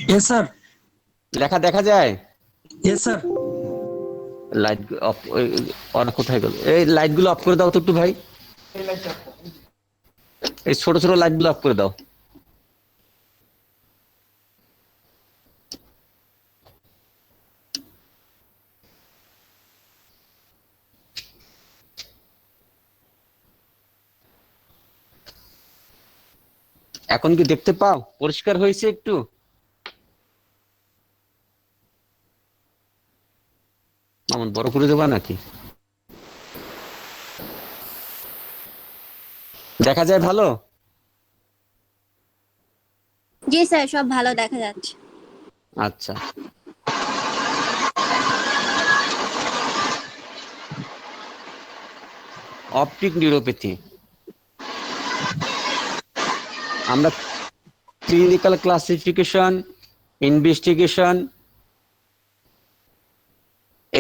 Yes, sir. লেখা দেখা যায়? Yes, sir. লাইট অফ, ওরা কোথায় গেল? এই লাইট গুলো অফ করে দাও তো একটু ভাই, এই ছোট ছোট লাইট গুলো অফ করে দাও। এখন কি দেখতে পাও? পরিষ্কার হয়েছে একটু? এমন বড় করে দেবা নাকি? দেখা যায় ভালো? জি স্যার, সব ভালো দেখা যাচ্ছে। আচ্ছা, অপটিক নিউরোপ্যাথি আমরা ক্লিনিক্যাল ক্লাসিফিকেশন, ইনভেস্টিগেশন,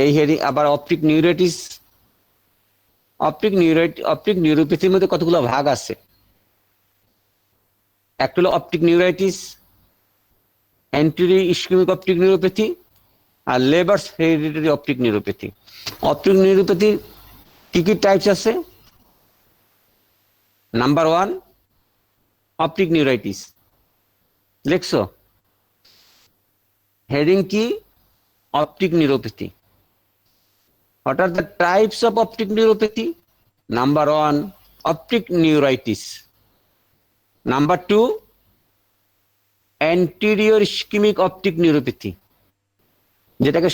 এই হেডিং, আবার অপটিক নিউরোপ্যাথির মধ্যে কতগুলো ভাগ আছে। একটা হলো optic neuritis, anterior ischaemic optic neuropathy, আর Leber's hereditary optic neuropathy. Optic নিউরোপ্যাথির কি কি টাইপস আছে? নাম্বার 1 অপটিক নিউরাইটিস, লিখছো? হেডিং কি? Optic neuropathy. What are the types of optic neuropathy? Number 1 optic neuritis, number 2 anterior ischemic optic neuropathy, যেটাকে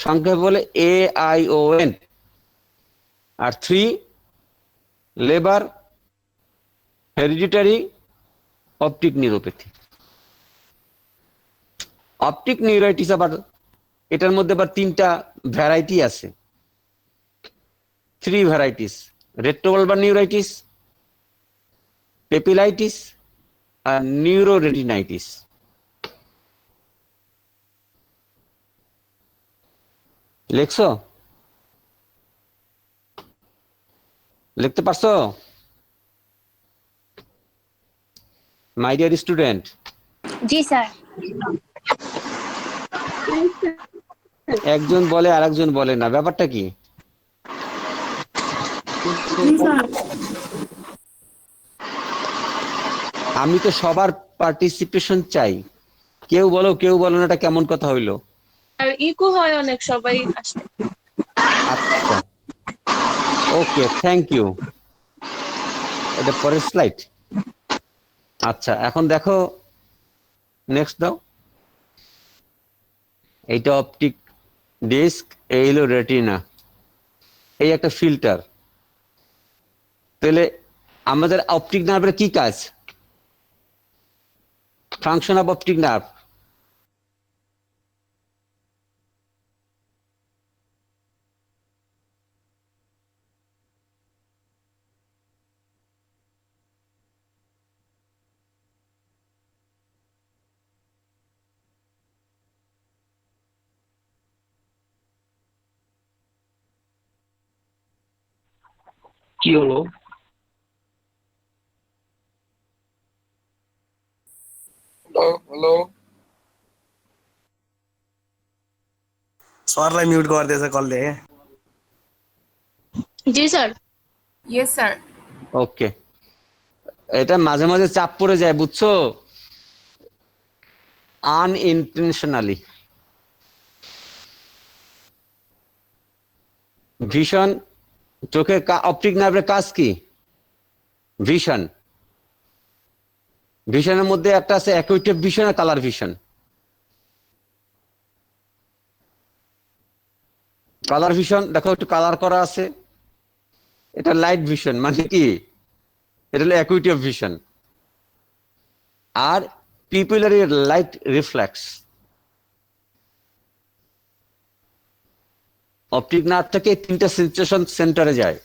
সংক্ষেপে বলে AION, আর 3 labour hereditary optic neuropathy. Optic neuritis আবার এটার মধ্যে আবার 3টা ভ্যারাইটি আছে, 3 varieties: retrobulbar neuritis, papillitis, and neuroretinitis. লিখছো? লিখতে পারছো my dear student? G sir. একজন বলে আর একজন বলে না, ব্যাপারটা কি? জি স্যার। আমি তো সবার পার্টিসিপেশন চাই। কেউ বলো না, এটা কেমন কথা হইলো? আর ইকো হয় অনেক, সবাই আসে। আচ্ছা, ওকে, থ্যাংক ইউ। এটা পরের স্লাইড। আচ্ছা, এখন দেখো, নেক্সট দাও। এইটা অপটিক ডিস্ক, এই হলো রেটিনা, এই একটা ফিল্টার। তাহলে আমাদের অপটিক নার্ভের কি কাজ? Function of optic nerve. কি হলো? হ্যালো হ্যালো सरलाई म्यूट कर दिएछ कसले? জি স্যার। Yes sir. ওকে, এটা মাঝে মাঝে চাপ পড়ে যায়, বুঝছো, আনইনটেনশনালি। ভিশন, চোখের অপটিক নার্ভের কাজ কি? ভিশন। ভিশনের মধ্যে একটা আছে অ্যাকুয়েটিভ ভিশন আর কালার ভিশন। কালার ভিশন দেখো, একটু কালার করা আছে, এটা লাইট ভিশন, মানে কি, এটা হলো অ্যাকুয়েটিভ ভিশন। আর pupillary light reflex. Optic nerve থেকে তিনটা সেন্সেশন সেন্টারে যায়,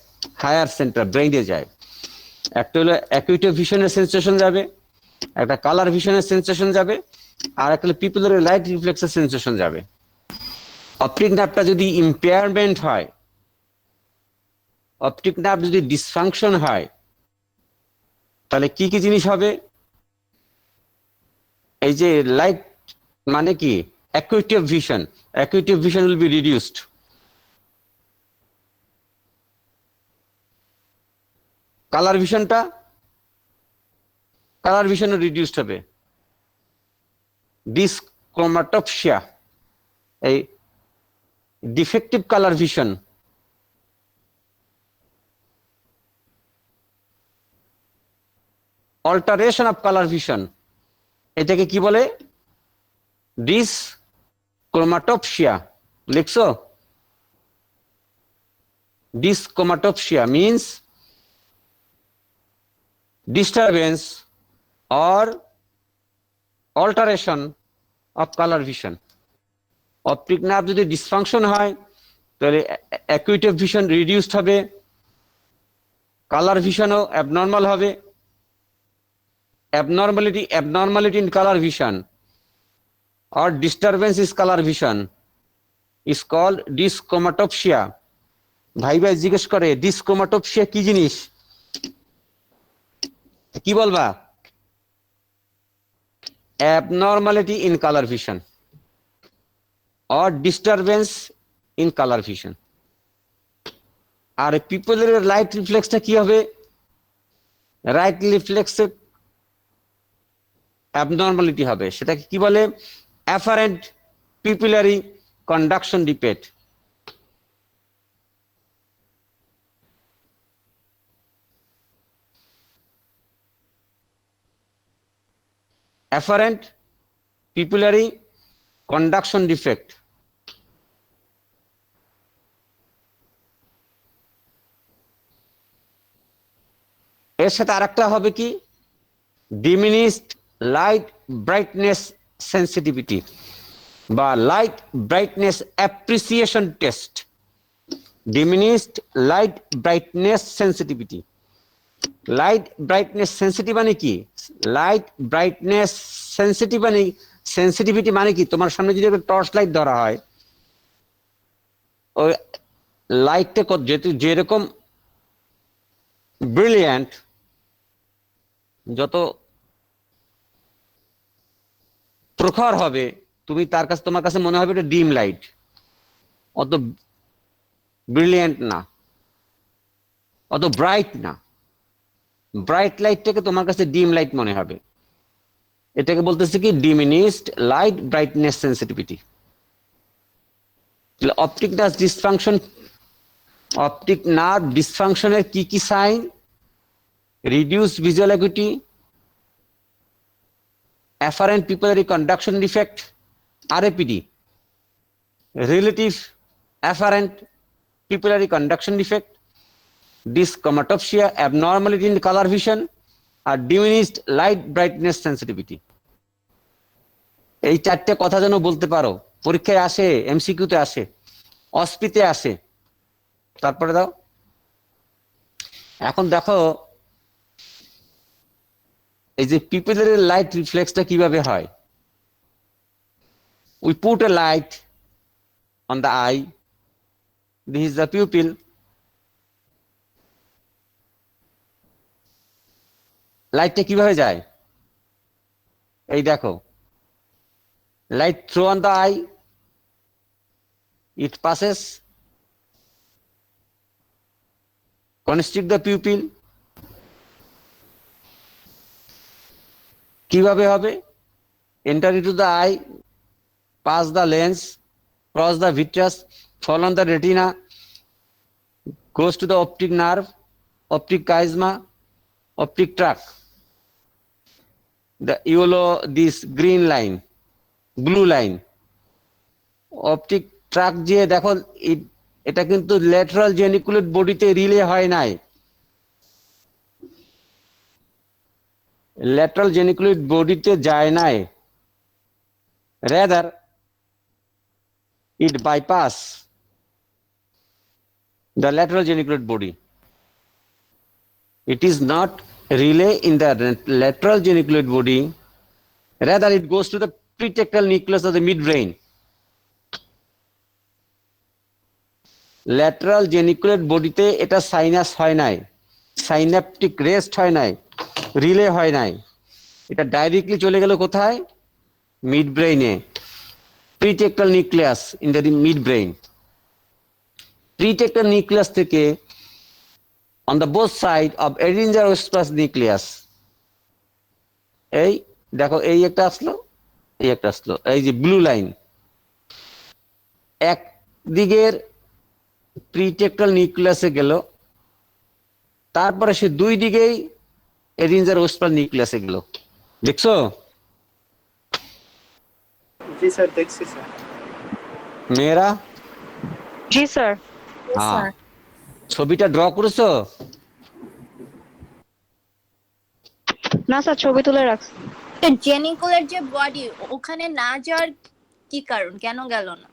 হায়ার সেন্টার ব্রেইনে যায়। একটা হলো অ্যাকুয়েটিভ ভিশনের সেন্সেশন যাবে, একটা কালার ভিশনের সেন্সেশন যাবে, আর একটা হলো পিপুলারি লাইট রিফ্লেক্সের সেন্সেশন যাবে। অপটিক নার্ভটা যদি ইম্পেয়ারমেন্ট হয়, অপটিক নার্ভ যদি ডিসফাংশন হয়, তাহলে কি কি জিনিস হবে? এই যে লাইট, মানে কি, acuity vision will be reduced. Colour ভিশনও রিডিউসড হবে। ডিসক্রোমাটোপসিয়া, এই defective colour vision, alteration of colour vision, এটাকে কি বলে? ডিসক্রোমাটোপসিয়া। লিখছো? Dyschromatopsia means disturbance or alteration of color vision. Optic nerve যদি ডিসফাংশন হয়, তাহলে অ্যাকুয়েটিভ ভিশন রিডিউসড হবে, কালার ভিশনও অ্যাবনর্মাল হবে। abnormality in color vision or disturbance is color vision is called dyschromatopsia. ভাই জিজ্ঞেস করে ডিসক্রোমাটোপসিয়া কি জিনিস, কি বলবা? abnormality in color vision or disturbance in color vision. আর পিপলের লাইট রিফ্লেক্সটা কি হবে? রাইট রিফ্লেক্সে অ্যাবনর্মালিটি হবে, সেটাকে কি বলে? Afferent pupillary conduction defect. Afferent pupillary conduction defect. এর সাথে আরেকটা হবে কি? ডিমিনিশড লাইট ব্রাইটনেস সেন্সিটিভিটি বা light brightness appreciation test. Diminished light brightness sensitivity. Light brightness sensitive মানে কি? লাইট ব্রাইটনেস সেন্সিটিভিটি মানে কি? তোমার সামনে যদি একটা টর্চ লাইট ধরা হয়, ওই লাইটটা যেরকম ব্রিলিয়ান্ট, যত প্রখর হবে, তোমার কাছে মনে হবে এটা ডিম লাইট, অত ব্রিলিয়ান্ট না। অত ব্রাইট না। ব্রাইট লাইটটাকে তোমার কাছে ডিম লাইট মনে হবে। এটাকে বলতেছে কি diminished light brightness sensitivity. Optic nerve dysfunction, optic nerve ডিসফাংশনের কি কি sign? Reduced visual acuity, afferent pupillary conduction defect RAPD, relative afferent pupillary conduction defect, dyschromatopsia, abnormality in color vision, আর diminished light brightness sensitivity। এই চারটে কথা যেন বলতে পারো, পরীক্ষায় আসে, MCQ তে আসে, অস্পিতে আসে। তারপরে দাও। এখন দেখো এই যে পিপলারি লাইট রিফ্লেক্সটা কিভাবে হয়। We put a light on the eye. This is the pupil. লাইটটা কিভাবে যায়? এই দেখো, light throw on the eye, it passes, constrict the pupil. কিভাবে হবে? Enter into the eye, pass the lens, cross the vitreous, fall on the retina, goes to the optic nerve, optic chiasma, optic tract. The yellow, this green line, blue line, optic tract যে দেখো এটা কিন্তু lateral geniculate বডিতে relay হয় নাই। Lateral geniculate বডিতে যায় নাই, rather it bypass the lateral geniculate body. It is not relay in the lateral geniculate body, rather it goes to the pretectal nucleus of the midbrain. Lateral geniculate body তে এটা sinus হয় নাই, synaptic rest হয় নাই, relay হয় নাই। এটা directly চলে গেল কোথায়? মিডব্রেইনে, pretectal nucleus in the midbrain. Pretectal nucleus থেকে on the both side of Edinger-Weisspach nucleus, এই দেখো এই একটা আসলো, এই একটা আসলো, এই যে ব্লু লাইন, এক দিকের প্রিটেক্টাল নিউক্লিয়াসে গেল, তারপরে সে দুই দিকেই এডিঞ্জার-ওয়েসপ্যাচ নিউক্লিয়াসে গেল। দেখছো? জি স্যার, দেখছি স্যার। মেয়েরা জি স্যার। হ্যাঁ, ছবিটা ড্র করেছো? না স্যার, ছবি তুলে রাখছি। জেনিকুলের যে বডি ওখানে না যাওয়ার কি কারণ, কেন গেল না?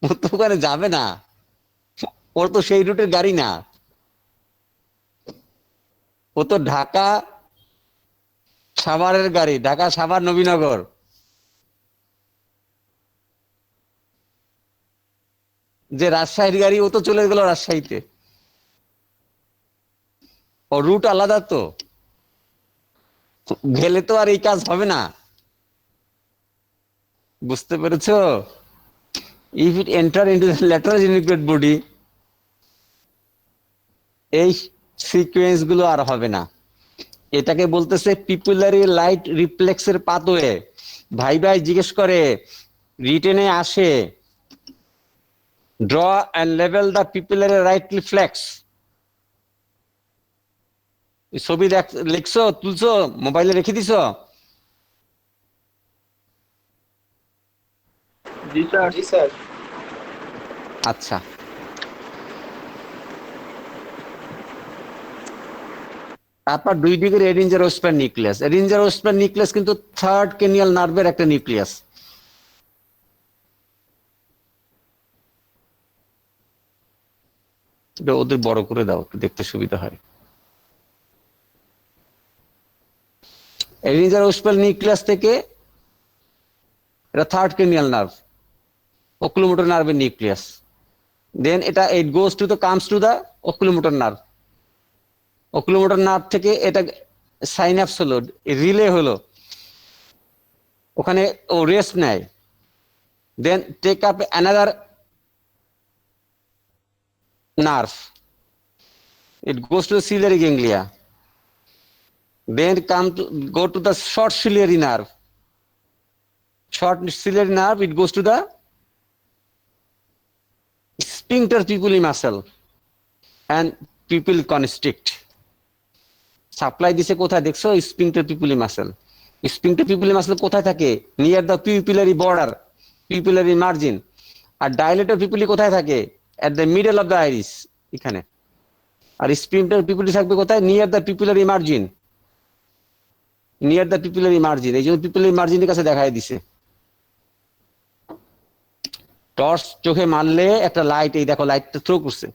ও তো ওখানে যাবে না, ওর তো সেই রুটের গাড়ি না। ও তো ঢাকা সাভারের গাড়ি, ঢাকা সাভার নবীনগর। যে রাজশাহীর গাড়ি, ও তো চলে গেল রাজশাহীতে। ও রুট আলাদা, তো গেলে তো আর এই কাজ হবে না। বুঝতে পেরেছো? If it enter into the lateral geniculate body, এই সিকোয়েন্স গুলো আর হবে না। এটাকে বলতেছে পিপুলারি লাইট রিফ্লেক্সের পাথওয়ে। ভাই ভাই জিজ্ঞেস করে, রিটেনে আসে, ড্র অ্যান্ড লেভেল দ্য পিপুলারি রাইট রিফ্লেক্স। ছবি লিখছো, তুলছো, মোবাইলে রেখে দিছো? জি স্যার। জি স্যার। আচ্ছা, তারপর দুই দিকের এডিঞ্জার-ওয়েসপ্যাচ নিউক্লিয়াস। এডিঞ্জার-ওয়েসপ্যাচ নিউক্লিয়াস কিন্তু থার্ড ক্রেনিয়াল নার্ভের একটা নিউক্লিয়াস। এটা ওদের বড় করে দাও, দেখতে সুবিধা হয়। এডিঞ্জার-ওয়েসপ্যাচ নিউক্লিয়াস থেকে এটা থার্ড ক্রেনিয়াল নার্ভ, oculomotor নার্ভের নিউক্লিয়াস। দেন এটা it goes to the comes to the oculomotor nerve. oculomotor nerve থেকে এটা সাইন্যাপস হলো, রিলে হলো, ওখানে ও রেস্ট নেয়। Then take up another nerve. It goes to the ciliary ganglia. Then go to the short ciliary nerve. Short ciliary nerve, it goes to the sphincter pupillary muscle and pupil constrict. Supply দিছে কোথায় দেখছো? Sphincter pupillary muscle. Sphincter pupillary muscle কোথায় থাকে? Near the pupillary border, pupillary margin. আর dilator pupillae কোথায় থাকে? At the middle of the iris, এখানে। আর স্পিংটার পিপুলি থাকবে কোথায়? Near the pupillary margin, near the pupillary margin. এই জন্য পিপুলারি মার্জিনের কাছে দেখায় দিছে। টর্চ চোখে মারলে একটা লাইট, এই দেখো লাইটটা থ্রো করছে।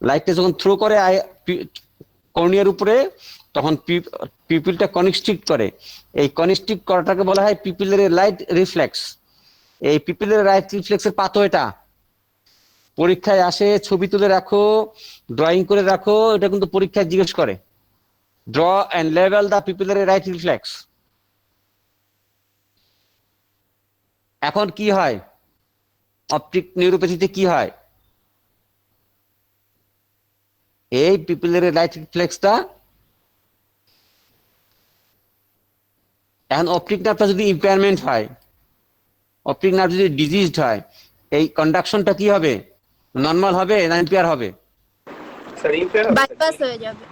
লাইটটা যখন থ্রো করে কর্নিয়ার উপরে, তখন পিপিলটা কনস্ট্রিক্ট করে। এই কনস্ট্রিক্ট করাটাকে বলা হয় পিপিলারি লাইট রিফ্লেক্স। এই পিপিলারি লাইট রিফ্লেক্সের পাথওয়েটা পরীক্ষায় আসে, ছবি তুলে রাখো, ড্রয়িং করে রাখো। এটা কিন্তু পরীক্ষায় জিজ্ঞেস করে, ড্র অ্যান্ড লেভেল দ্য পিপিলারি লাইট রিফ্লেক্স। এখন কি হয় অপটিক নিউরোপ্যাথিতে? কি হয়? এই পিপুলারি লাইট রিফ্লেক্সটা, এখন অপটিক নার্ভটা যদি ইম্পেয়ারমেন্ট হয়, অপটিক নার্ভ যদি ডিজিজড হয়, এই কন্ডাকশনটা কি হবে? নর্মাল হবে না ইম্পেয়ার হবে? স্যার ইম্পেয়ার হবে, বাইপাস হয়ে যাবে।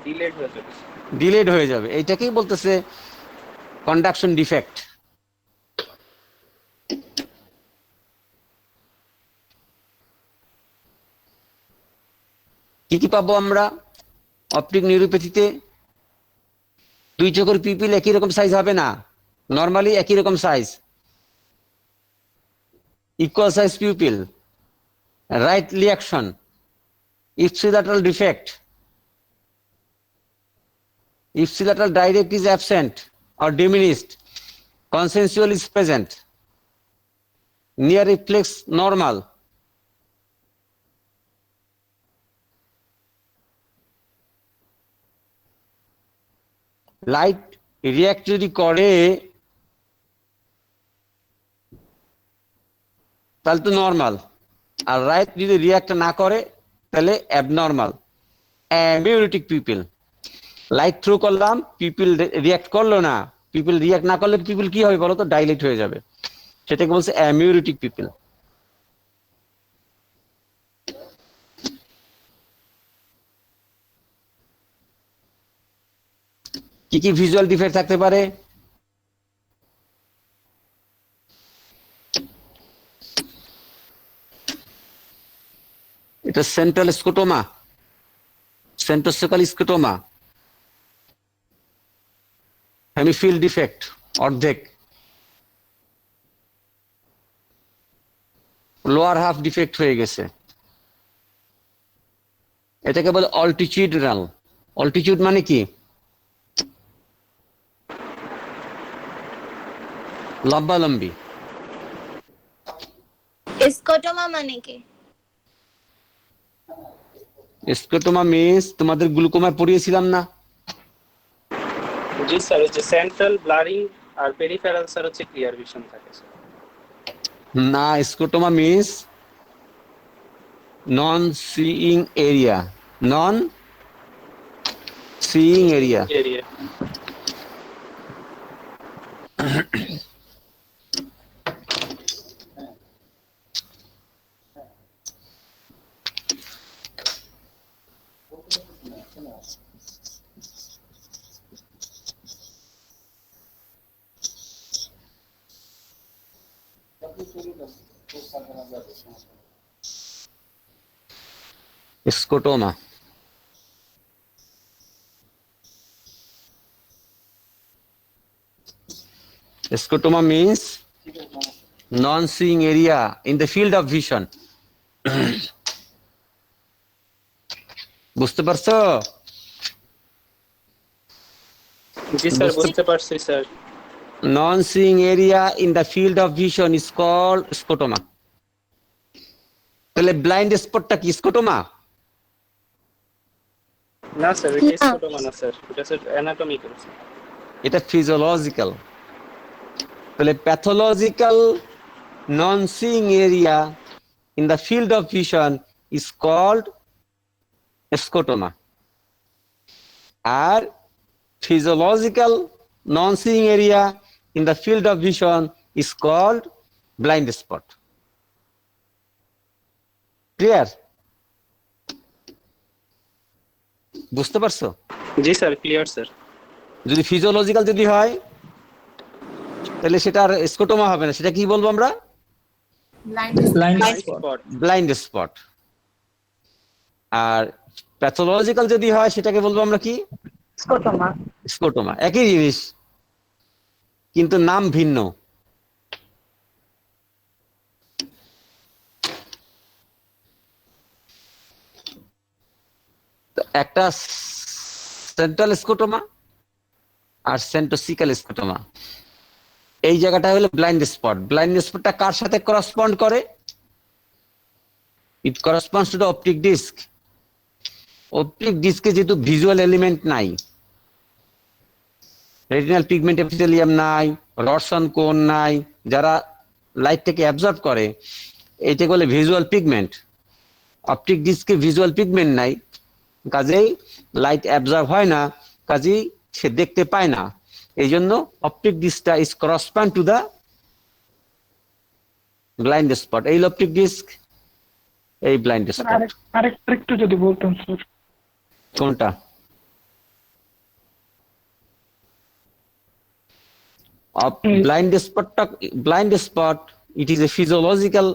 ডিলেড হয়ে যাবে। ডিলেড হয়ে যাবে। এইটাকেই বলতেছে কন্ডাকশন ডিফেক্ট। কি কি পাবো আমরা অপটিক নিউরোপ্যাথিতে? দুই চোখের পিপিল একই রকম সাইজ হবে না, নর্মালি একই রকম size, equal size people, right reaction, ipsilateral defect, ipsilateral direct is absent or diminished, consensual is present, near reflex normal. Light react যদি করে তাহলে তো নর্মাল, আর রাইট যদি রিয়াক্ট না করে তাহলে অ্যাবনর্মাল। অ্যামিউরিটিক পিপল, লাইট থ্রু করলাম, পিপল রিয়াক্ট করলো না, পিপল রিয়াক্ট না করলে পিপল কি হবে বলো তো? ডাইলেট হয়ে যাবে। সেটাকে বলছে অ্যামিউরিটিক পিপল। কি কি ভিজুয়াল ডিফেক্ট থাকতে পারে? এটা সেন্ট্রাল স্কোটোমা, সেন্ট্রোসেকাল স্কোটোমা, হেমিফিল ডিফেক্ট অর্ধেক, লোয়ার হাফ ডিফেক্ট হয়ে গেছে। এটাকে বলে অল্টিটিউডনাল। অল্টিটিউড মানে কি? লম্বালম্বি। স্কোটোমা মানে কি? স্কোটোমা মিন্স, তোমাদের গ্লুকোমায় পড়িয়েছিলাম না? জি স্যার, হচ্ছে সেন্ট্রাল ব্লারিং আর পেরিফেরাল স্যার হচ্ছে ক্লিয়ার ভিশন থাকে স্যার। না, scotoma means non seeing area, non seeing area. Area. Scotoma. Scotoma means non-seeing area in the field of vision. বুঝতে পারছো? জি স্যার, বুঝতে পারছি sir. Non-seeing area in the field of vision is called scotoma. তাহলে blind স্পটটা কি scotoma? না sir, এটা scotoma না স্যার, এটা স্যার অ্যানাটমিক্যাল। এটা ফিজিওলজিক্যাল। তাহলে pathological non seeing area in the field of vision is called scotoma. আর physiological non-seeing area in the field of vision is called blind spot. Clear? বুঝতে পারছো? জি sir, clear sir. যদি physiological যদি হয় তাহলে সেটা আর স্কোটোমা হবে না, সেটা কি বলবো আমরা? Blind Blind স্পট। Blind spot. আর প্যাথোলজিক্যাল যদি হয় সেটাকে বলবো আমরা কি? স্কোটোমা। স্কোটোমা। একই জিনিস কিন্তু নাম ভিন্ন। একটা সেন্ট্রাল স্কোটোমা আর সেন্টোসিক্যাল স্কোটোমা। এই জায়গাটা হলো ব্লাইন্ড স্পট। ব্লাইন্ড স্পটটা কার সাথে করসপন্ড করে? It corresponds to the optic disc. Optic ডিস্কে যেহেতু ভিজুয়াল এলিমেন্ট নাই, রেটিনাল পিগমেন্ট এপিথেলিয়াম নাই, রডসন কোন নাই, যারা লাইটটাকে অ্যাবজর্ব করে, এইটাকে বলে ভিজুয়াল পিগমেন্ট। অপটিক ডিস্কে ভিজুয়াল পিগমেন্ট নাই, কাজেই লাইট অ্যাবজর্ব হয় না, কাজেই সে দেখতে পায় না। এই জন্য অপটিক ডিস্কটা is correspond to the blind spot. এই অপটিক ডিস্ক, এই ব্লাইন্ড স্পট। আরেকটু যদি বলতেন স্যার। কোনটা? ব্লাইন্ড স্পটটা, blind spot it is a physiological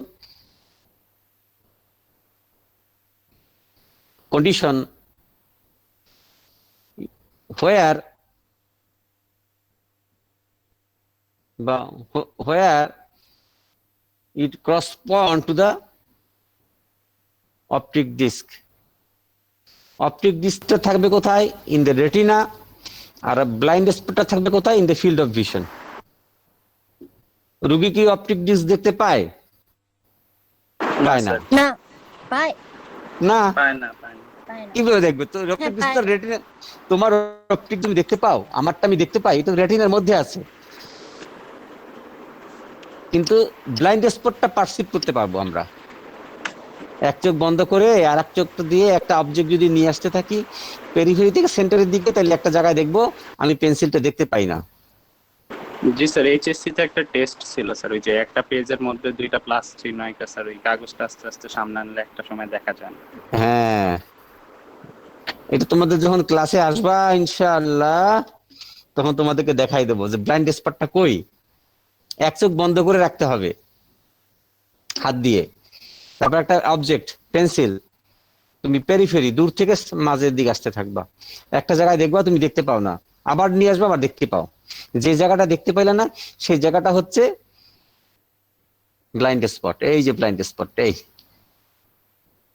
condition where it corresponds to the optic disc. Optic ডিস্কটা থাকবে কোথায়? In the retina. আর ব্লাইন্ড স্পটটা থাকবে কোথায়? In the field of vision. রোগী কি অপটিক ডিস্ক দেখতে পায়? পায় না। না পায় না, পায় না, পায় না। পায় না। কিভাবে দেখবে? তো অপটিক ডিস্ক তো রেটিনা, তোমার অপটিক তুমি দেখতে পাও, আমারটা আমি দেখতে পাই, এটা রেটিনার মধ্যে আছে। কিন্তু ব্লাইন্ড স্পটটা পারসিভ করতে পারবো আমরা। এক চোখ বন্ধ করে আর এক চোখটা দিয়ে একটা অবজেক্ট যদি নিয়ে আসতে থাকি পেরিফেরি থেকে সেন্টারের দিকে, তাহলে একটা জায়গায় দেখবো আমি পেন্সিলটা দেখতে পাই না। জি স্যার, এইচএসসি তে একটা টেস্ট ছিল স্যার, ওই যে একটা পেজের মধ্যে দুইটা প্লাস চিহ্ন একটা স্যার, ওই কাগজটা আস্তে আস্তে সামনে আনলে একটা সময় দেখা যায় না। হ্যাঁ, এটা তোমাদের যখন ক্লাসে আসবা ইনশাআল্লাহ তখন তোমাদেরকে দেখাই দেবো যে ব্লাইন্ড স্পটটা কই। এক চোখ বন্ধ করে রাখতে হবে হাত দিয়ে, তারপর একটা অবজেক্ট পেন্সিল তুমি পেরিফেরি দূর থেকে মাঝের দিকে আসতে থাকবা, একটা জায়গায় দেখবা তুমি দেখতে পাও না, আবার নিয়ে আসবা আবার দেখতে পাও। যে জায়গাটা দেখতে পাইলে না সেই জায়গাটা হচ্ছে ব্লাইন্ড স্পট। এই যে ব্লাইন্ড স্পট, এই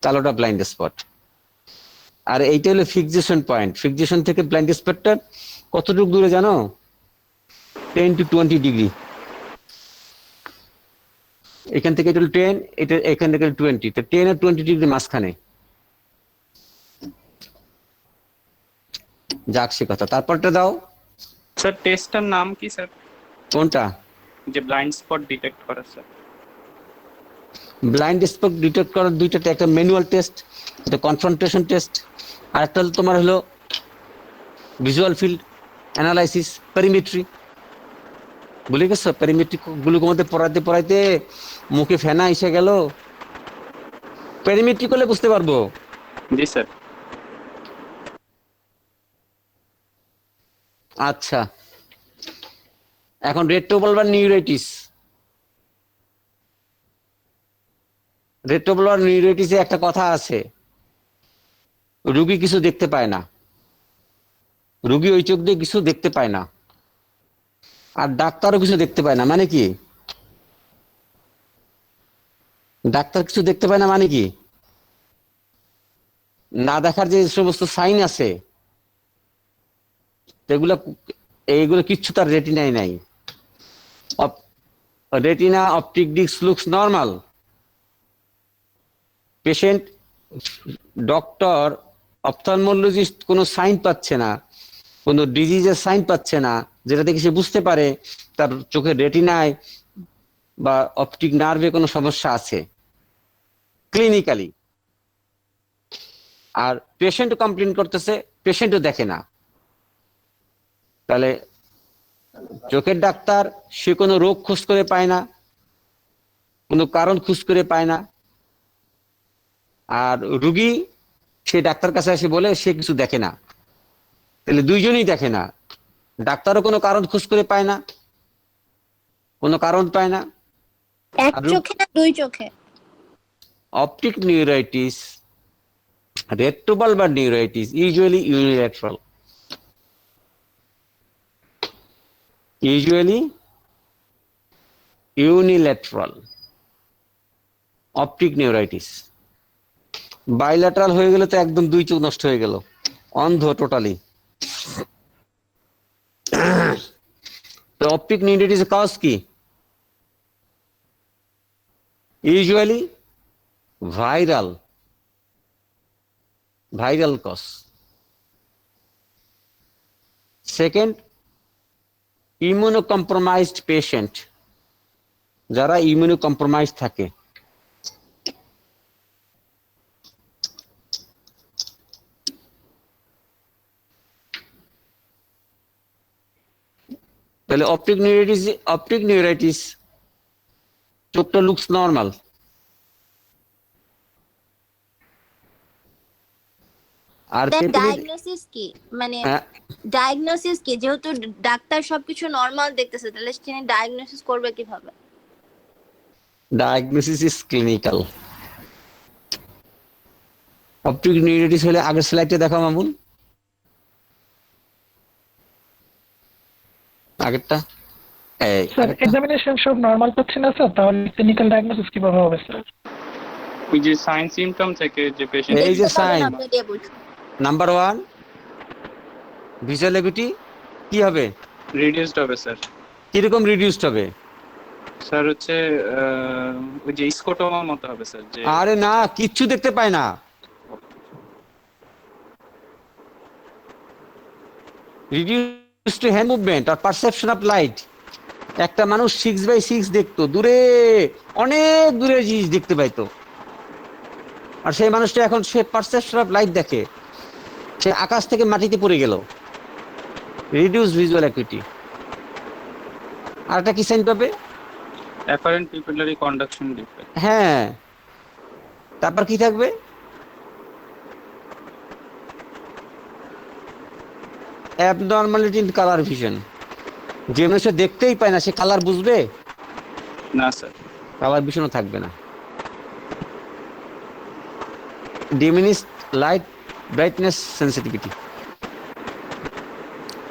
কালোটা ব্লাইন্ড স্পট। আর এইটা হলো ফিক্সেশন পয়েন্ট। ফিক্সেশন থেকে ব্লাইন্ড স্পটটা কতটুকু দূরে জানো? 10 to 20 ডিগ্রি। এখান থেকে এটা হলো 10, এটা এখান থেকে 20, তো 10 আর 20 ডিগ্রি মাঝখানে। যাক সে কথা, তারপরটা দাও। স্যার টেস্টটার নাম কি স্যার? কোনটা? যে ব্লাইন্ড স্পট ডিটেক্ট করে স্যার। ব্লাইন্ড স্পট ডিটেক্ট করার দুইটা, একটা ম্যানুয়াল টেস্ট, এটা কনফ্রন্টেশন টেস্ট, আর একটা হলো তোমার হলো ভিজুয়াল ফিল্ড অ্যানালাইসিস, পেরিমেট্রি। ভুলে গেছো? পেরিমেট্রি গুলো মধ্যে পড়াইতে পড়াইতে মুখে ফেনা এসে গেল। পেরিমেট্রি করলে বুঝতে পারবো। জি স্যার। আচ্ছা, এখন রেট্রোভালভার নিউরাইটিস। রেট্রোভালভার নিউরাইটিসে একটা কথা আছে, রুগী কিছু দেখতে পায় না, রুগী ওই চোখ দিয়ে কিছু দেখতে পায় না, আর ডাক্তারও কিছু দেখতে পায় না। মানে কি? ডাক্তার কিছু দেখতে পায় না মানে কি? না দেখার যে সমস্ত সাইন আছে এগুলো, এইগুলো কিচ্ছু তার রেটিনায় নাই। Retina optic disc looks normal. Patient, doctor, ophthalmologist কোনো সাইন পাচ্ছে না, কোনো ডিজিজের সাইন পাচ্ছে না, যেটা থেকে সে বুঝতে পারে তার চোখের রেটিনায় বা অপটিক নার্ভে কোনো সমস্যা আছে ক্লিনিক্যালি। আর পেশেন্ট কমপ্লেন করতেছে, পেশেন্টও দেখে না। তাহলে চোখের ডাক্তার সে কোনো রোগ খোঁজ করে পায় না, কোনো কারণ খোঁজ করে পায় না। আর রুগী সে ডাক্তার কাছে এসে বলে সে কিছু দেখে না। তাহলে দুইজনই দেখে না, ডাক্তারও কোনো কারণ খোঁজ করে পায় না, কোনো কারণ পায় না। এক চোখে না দুই চোখে? Optic neuritis, retrobulbar neuritis, usually unilateral. Usually unilateral. Optic neuritis bilateral হয়ে গেলে তো একদম দুই চোখ নষ্ট হয়ে গেল, অন্ধ টোটালি। তো অপটিক নিউরাইটিস কজ কি? Usually viral cause. Second, immunocompromised patient, যারা immunocompromised থাকে। তাহলে অপটিক নিউরাইটিস চোখটা লুকস নর্মাল, আর ডায়াগনোসিস কি, মানে ডায়াগনোসিস কি? যেহেতু ডাক্তার সবকিছু নরমাল দেখতেছে, তাহলে তিনি ডায়াগনোসিস করবে কিভাবে? Diagnosis is clinical. Optic neuritis হলে আগের স্লাইডে দেখো মামুন, আগেরটা। স্যার এক্সামিনেশন সব নরমাল পাচ্ছে না স্যার, তাহলে ক্লিনিক্যাল ডায়াগনোসিস কিভাবে হবে স্যার? ওই যে সাইন সিমটম থেকে যে পেশেন্ট এই যে সাইন, মিডিয়া বুঝ নাম্বার 1 ভিজুয়াল একুইটি কি হবে? রিডিউসড হবে স্যার। কিরকম রিডিউসড হবে? স্যার হচ্ছে ওই যে স্কোটোমার মতো হবে স্যার। যে আরে না, কিচ্ছু দেখতে পায় না। রিডিউস টু হ্যান্ড মুভমেন্ট আর পারসেপশন অফ লাইট। একটা মানুষ 6/6 দেখতো, দূরে অনেক দূরে জিনিস দেখতে পাইতো, আর সেই মানুষটা এখন সে পারসেপশন অফ লাইট দেখে, সে আকাশ থেকে মাটিতে পড়ে গেল। Reduce visual acuity. আর একটা কি সাইন পাবে? Apparent pupillary conduction defect. হ্যাঁ, তারপর কি থাকবে? Abnormality in colour vision. যে মানুষ দেখতেই পায় না সে কালার বুঝবে না স্যার। কালার ভিশনও থাকবে না। Diminished light brightness sensitivity.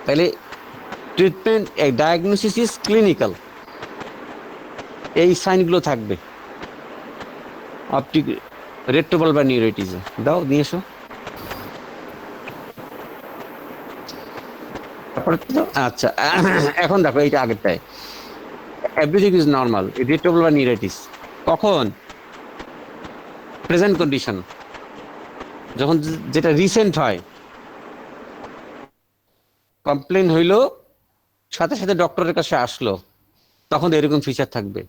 তাহলে ট্রিটমেন্ট ডায়াগনোসিস ইজ ক্লিনিক্যাল, এই সাইনগুলো থাকবে। অপটিক রেট্রোবালবার নিউরাইটিসে দাও নিয়ে এসো। আচ্ছা, এখন দেখো এইটা আগেরটায় এভরিথিং ইজ নর্মাল। রেট্রোবালবার নিউরাইটিস কখন? প্রেজেন্ট কন্ডিশন, যখন যেটা রিসেন্ট হয়, কমপ্লেন হইলো সাথে সাথে ডক্টরের কাছে আসলো, তখন এরকম ফিচার থাকবে।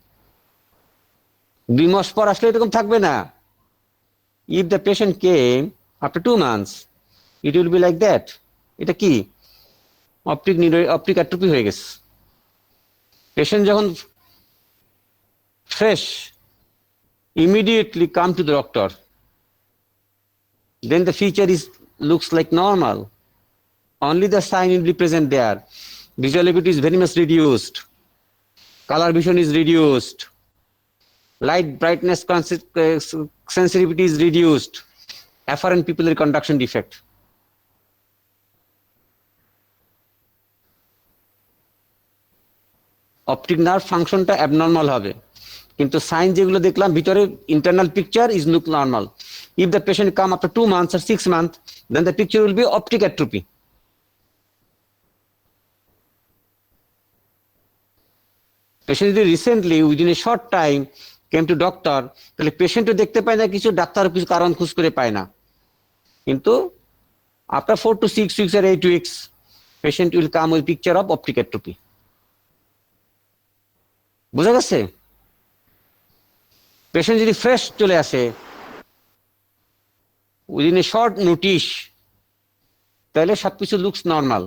2 মাস পর আসলে এরকম থাকবে না। If the patient came after 2 months, it will be like that. এটা কি? অপটিক অ্যাট্রোপি হয়ে গেছে। পেশেন্ট যখন fresh, immediately come to the doctor, then the feature looks like normal. Only the sign will be present there. Visual acuity is very much reduced. Color vision is reduced. Light brightness sensitivity is reduced. Afferent pupillary conduction defect. Optic nerve ফাংশনটা abnormal হবে, কিন্তু sign যেগুলো দেখলাম ভিতরে internal picture is look normal. If the patient come after 2 months or 6 months, then the picture will be optic atrophy. Patient যদি recently within a short time came to doctor, তাহলে পেশেন্টও দেখতে পায় না কিছু, ডাক্তারও কিছু কারণ খোঁজ করে পায় না। কিন্তু after 4 to 6 weeks or 8 weeks, patient will come with picture of optic atrophy. বুঝা গেছে? পেশেন্ট যদি ফ্রেশ চলে আসে, উইদিন এ শর্ট নোটিশ, তাহলে সবকিছু looks normal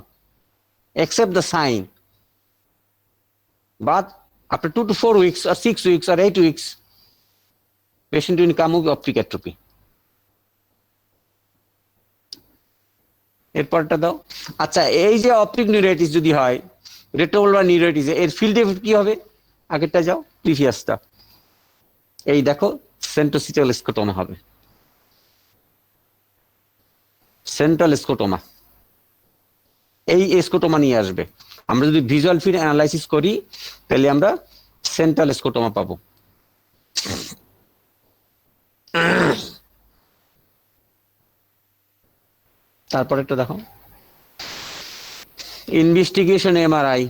except the sign. But after 2 to 4 weeks or 6 weeks or 8 weeks, patient will come with optic atrophy. এরপরটা দাও। আচ্ছা, এই যে অপটিক নিউরাইটিস যদি হয়, রেট্রোভালভার নিউরাইটিস, এর ফিল্ড এফেক্ট কি হবে? আগেরটা যাও, প্রিভিয়াসটা। এই দেখো, সেন্ট্রোসিটাল স্কোটোমা হবে, সেন্ট্রাল স্কোটোমা। এই স্কোটোমা নিয়ে আসবে। আমরা যদি ভিজুয়াল ফিল্ড অ্যানালাইসিস করি, তাহলে আমরা সেন্ট্রাল স্কোটোমা পাবো। তারপরে একটা দেখো, ইনভেস্টিগেশন এমআরআই।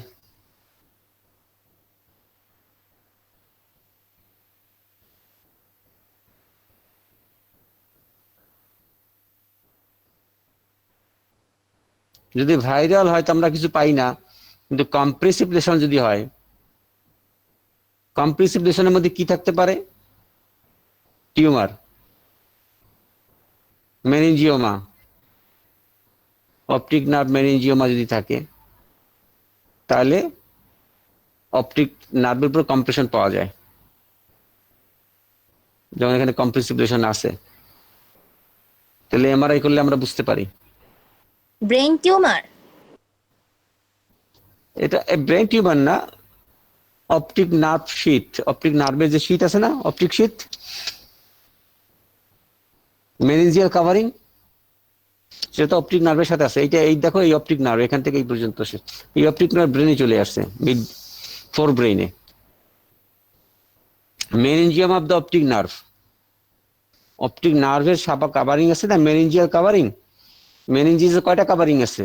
যদি ভাইরাল হয় তো আমরা কিছু পাই না, কিন্তু কম্প্রেসিভ লেশন যদি হয়, কম্প্রেসিভ লেশনের মধ্যে কি থাকতে পারে? Tumour, meningioma, optic nerve meningioma যদি থাকে, তাহলে অপটিক নার্ভের উপর কম্প্রেশন পাওয়া যায়, যেমন এখানে কম্প্রেসিভ লেশন আছে। তাহলে এমআরআই করলে আমরা বুঝতে পারি। ব্রেন টিউমার, এটা ব্রেন টিউমার না, অপটিক নার্ভ শীট, অপটিক নার্ভের যে শীট আছে না, অপটিক শীট, মেনিনজিয়াল কাভারিং, সেটা তো অপটিক নার্ভের সাথে আছে। এইটা, এই দেখো, এই অপটিক নার্ভ এখান থেকে এই পর্যন্ত আসে, এই অপটিক নার্ভ ব্রেনে চলে আসছে, মিড ফোর ব্রেনে। Meningioma of the optic nerve, optic নার্ভের সাপা কাভারিং আছে না, মেনিনজিয়াল কাভারিং। মেনিনজিসে কয়টা কাভারিং আছে?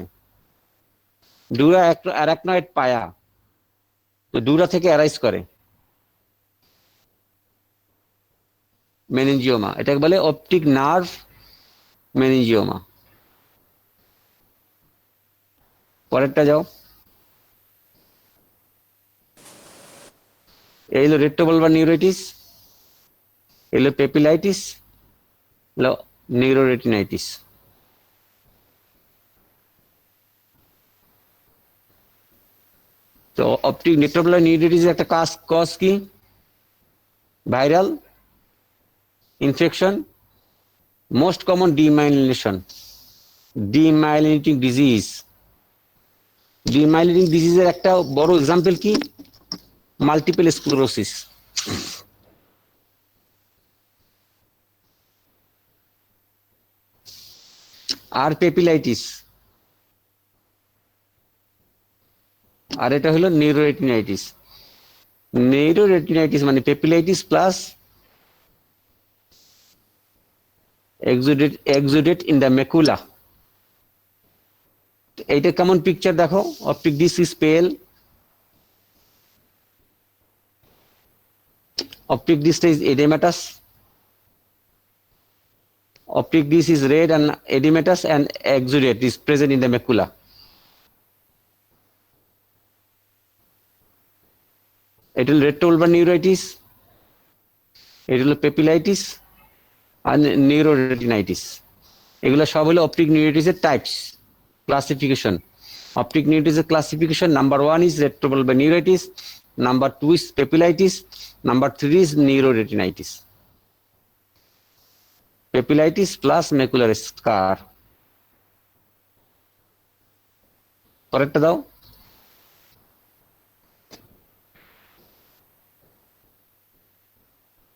ডুরা, অ্যারাকনয়েড পায়া, তো ডুরা থেকে অ্যারাইজ করে মেনিনজিওমা, এটাকে বলে অপটিক নার্ভ মেনিনজিওমা। পরেরটা যাও, এই হলো রেট্রোভালভার নিউরাইটিস, এলো পেপিলাইটিস, এলো নিউরোরেটিনাইটিস। তো অপটিক রেট্রোভালভার নিউরাইটিসের একটা কজ কি? Viral infection, most common demyelination, demyelinating disease. Demyelinating ডিজিজের একটা বড় এক্সাম্পল কি? Multiple sclerosis. আর পেপিলাইটিস, আর এটা হলো নিউরোরেটিনাইটিস। নিউরোরেটিনাইটিস মানে papillitis plus exudate in the macula. এইটা কেমন পিকচার দেখো, optic disc is pale, optic disc is edematous, optic disc is red and edematous, and exudate is present in the macula. It will রেট্রোভালভার neuritis, it will papillitis আর neuroretinitis. এগুলো সব হলো optic নিউরাইটিসের types, classification. Optic নিউরাইটিসের classification, number 1 is রেট্রোভালভার neuritis, number 2 is papillitis, number 3 is neuroretinitis. Papillitis plus macular scar. পরেরটা দাও,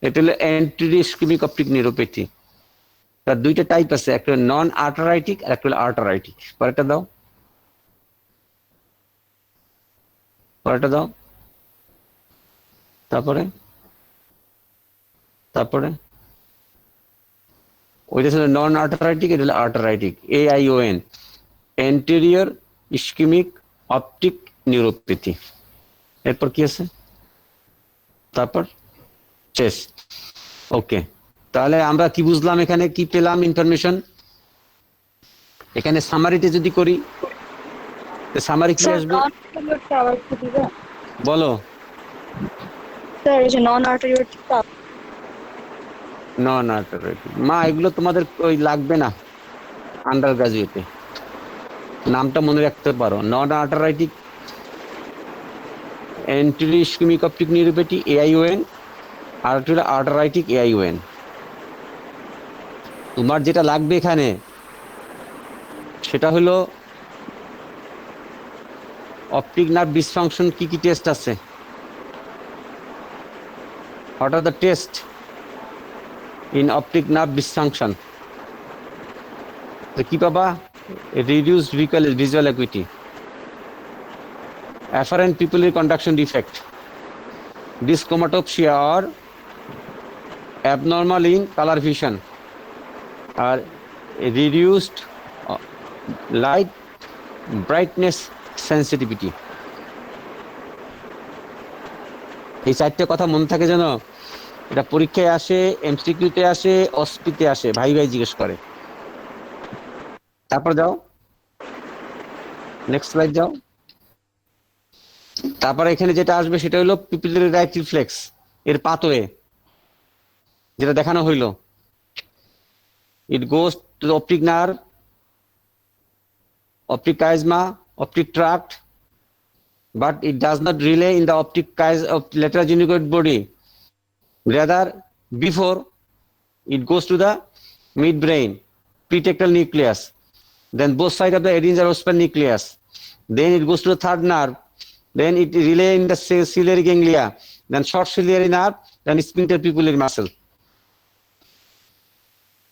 এটা হলো অ্যান্টেরিয়র ইসকেমিক অপটিক নিউরোপ্যাথি। তার দুইটা টাইপ আছে, একটা নন আর্টারাইটিক আর একটা হলো আর্টারাইটিক। পরেরটা দাও, পরেরটা দাও, তারপরে তারপরে ওইটা ছিল নন আর্টারাইটিক, এটা হলো arteritic, AION, anterior ischaemic optic neuropathy. এরপর কি আছে? তারপর শেষ। ওকে, তাহলে আমরা কি বুঝলাম, এখানে কি পেলাম ইনফরমেশন? এখানে সামারিতে যদি করি, সামারি কি আসবে বলো? স্যার এই যে নন আর্টারিওটিক নন আর্টারাইটিক মা, এগুলো তোমাদের ওই লাগবে না আন্ডার গ্রাজুয়েটে, নামটা মনে রাখতে পারো। Non arteritic anterior ischaemic optic neuropathy AION, আর একটা হলো আর্টারাইটিক AION। তোমার যেটা লাগবে এখানে সেটা হলো অপটিক নার্ভ ডিসফাংশন, কি কি টেস্ট আছে, what are the test in optic nerve dysfunction. কি পাবা? Reduced visual acuity, afferent pupillary conduction defect, dyschromatopsia or abnormal in color vision, or reduced light brightness sensitivity। এই চারটে কথা মনে থাকে যেন, এটা পরীক্ষায় আসে, MCQ-তে আসে, OSCE-তে আসে, ভাই ভাই জিজ্ঞেস করে। তারপর যাও, নেক্সট স্লাইড যাও। তারপরে এখানে যেটা আসবে সেটা হলো পিপিলারি রাইট রিফ্লেক্স এর পাথওয়ে, যেটা দেখানো হইলো। It goes to the optic nerve, optic chiasma, optic tract, but it does not relay in the optic of lateral geniculate body. Rather, before it goes to the midbrain, pretectal nucleus, then both sides of the Edinger-Roseman nucleus. Then it goes to the third nerve. Then it relay in the ciliary ganglia, then short ciliary nerve, then sphincter pupillary muscle.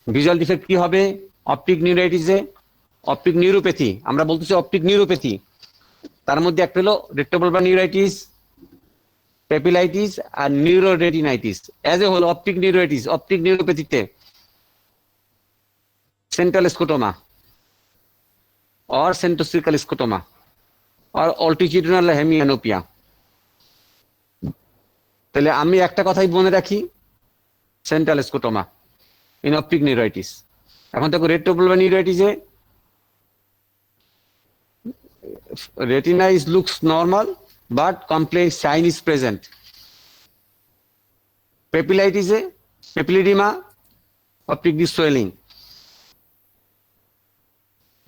Visual defect কি হবে? Optic নিউরাইটিসে, optic neuropathy, আমরা বলতেছি optic neuropathy, তার মধ্যে একটা হলো রেক্টোবালবার neuritis, পেপিলাইটিস আর নিউরোরেটিনাইটিস। As a whole optic neuritis, optic নিউরোপ্যাথিতে central scotoma or centrocervical scotoma or altitudinal hemianopia। তাহলে আমি একটা কথাই মনে রাখি, central scotoma in optic neuritis. এখন দেখো রেক্টোবালবার নিউরাইটিসে retina looks normal but complex sign is present. Papillitis, papilledema, optic disc swelling।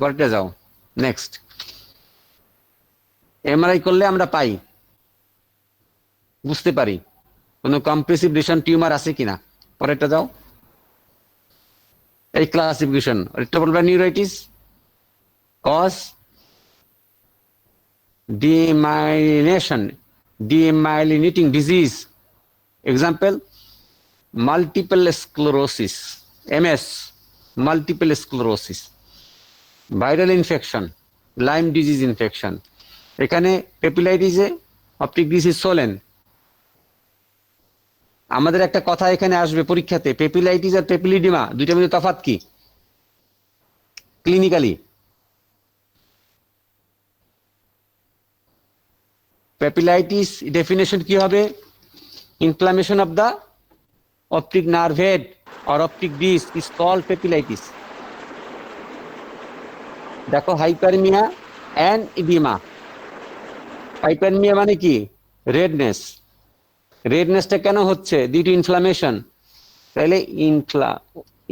পরেরটা যাও, নেক্সট। MRI করলে আমরা পাই, বুঝতে পারি কোনো কম্প্রেসিভ রেশন টিউমার আছে কিনা। পরেরটা যাও। এই classification, retrobulbar neuritis, cause demyelinating disease, example multiple sclerosis, MS, multiple sclerosis, viral infection, Lyme disease infection। এখানে পেপিলাইটিসে অপটিক ডিস্ক ইজ সোলেন। আমাদের একটা কথা এখানে আসবে পরীক্ষাতে, পেপিলাইটিস আর পেপিলিডিমা দুইটার মধ্যে তফাৎ কি ক্লিনিক্যালি? পেপিলাইটিস ডেফিনেশন কি হবে? Inflammation of the optic nerve head or optic disc is called papillitis। দেখো হাইপারমিয়া এন্ড ইডিমা। হাইপারমিয়া মানে কি? রেডনেস। রেডনেসটা কেন হচ্ছে? Due to inflammation. তাহলে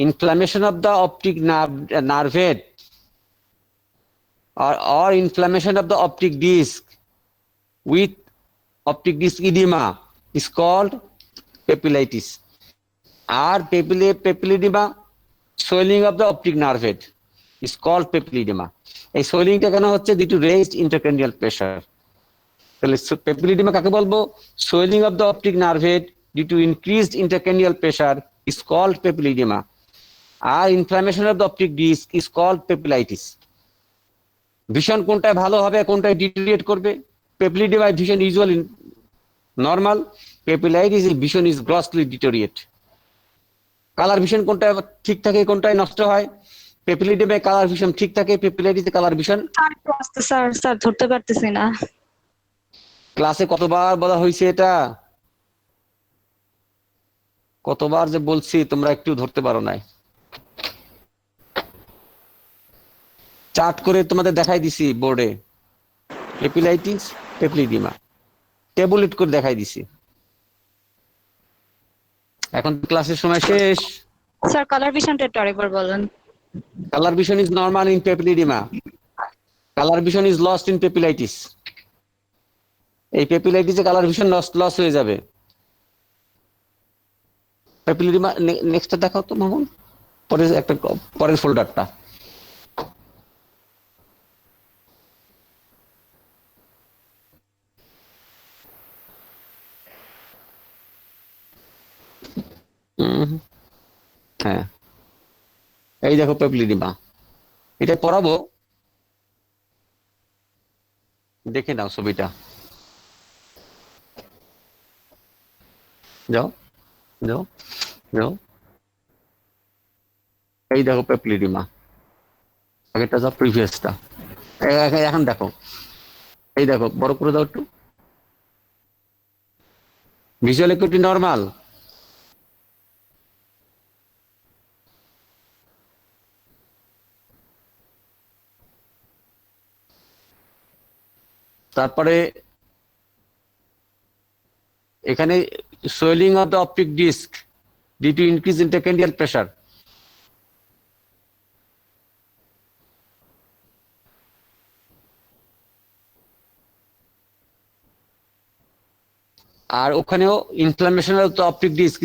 inflammation of the optic nerve head or inflammation of the optic disc with optic disc edema is called papillitis। আর papilledema, swelling of the optic nerve head is called papilledema। এই সোয়েলিংটা কেন হচ্ছে? Due to raised intracranial pressure. তাহলে papilledema কাকে বলবো? Swelling of the optic nerve head due to increased intracranial pressure is called papilledema। আর inflammation of the optic disc is called papillitis। Vision কোনটায় ভালো হবে, কোনটায় ডিটেরিয়েট করবে? Papilloedema vision usually normal, papillitis vision is grossly deteriorate. Colour vision কোনটায় ঠিক থাকে, কোনটায় নষ্ট হয়? পেপিলিডেমায় কালার ভিশন ঠিক থাকে, পেপিলাইটিসে কালার ভিশন। স্যার স্যার ধরতে পারতেছি না। ক্লাসে কতবার বলা হয়েছে এটা, কতবার যে বলছি, তোমরা একটু ধরতে পারো নাই। চার্ট করে তোমাদের দেখাই দিছি বোর্ডে, পেপিলাইটিস, পেপিলিডেমা, টেবুলেট করে দেখাই দিছি। এখন ক্লাসের সময় শেষ। স্যার কালার ভিশনটা একটু আরেকবার বলেন। Colour vision is normal in papilloedema, colour vision is lost in papillitis. এই পেপিলাইটিসে কালার ভিশন লস হয়ে যাবে। পেপিলিডিমা নেক্সটটা দেখাও তো মামুন, পরের ফোল্ডারটা। হ্যাঁ, এই দেখো পেপিলিডিমা, এটা পড়াবো, দেখে নাও ছবিটা। যাও যাও যাও, এই দেখো পেপিলিডিমা, আগেরটা যা প্রিভিয়াসটা। এখন দেখো, এই দেখো, বড় করে দাও একটু। Visual acuity normal. তারপরে এখানে swelling of the optic disc due to increase intracranial pressure. আর ওখানেও inflammation of the optic disc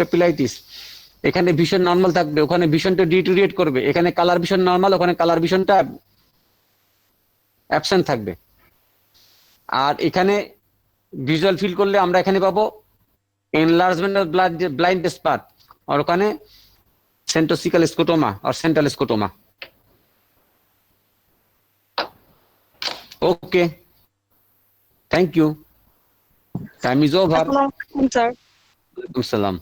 papillitis. এখানে ভিশন নর্মাল থাকবে, ওখানে ভিশনটা ডিটোরিয়েট করবে। এখানে কালার ভিশন নর্মাল, ওখানে কালার ভিশনটা অ্যাবসেন্ট থাকবে। আর এখানে ভিজুয়াল ফিল করলে আমরা এখানে পাবো এনলার্জমেন্ট অফ ব্লাইন্ড স্পট, আর ওখানে সেন্টোসিক্যাল স্কোটোমা আর central scotoma. Okay, thank you, time is over. Sir ওয়ালাইকুম সালাম।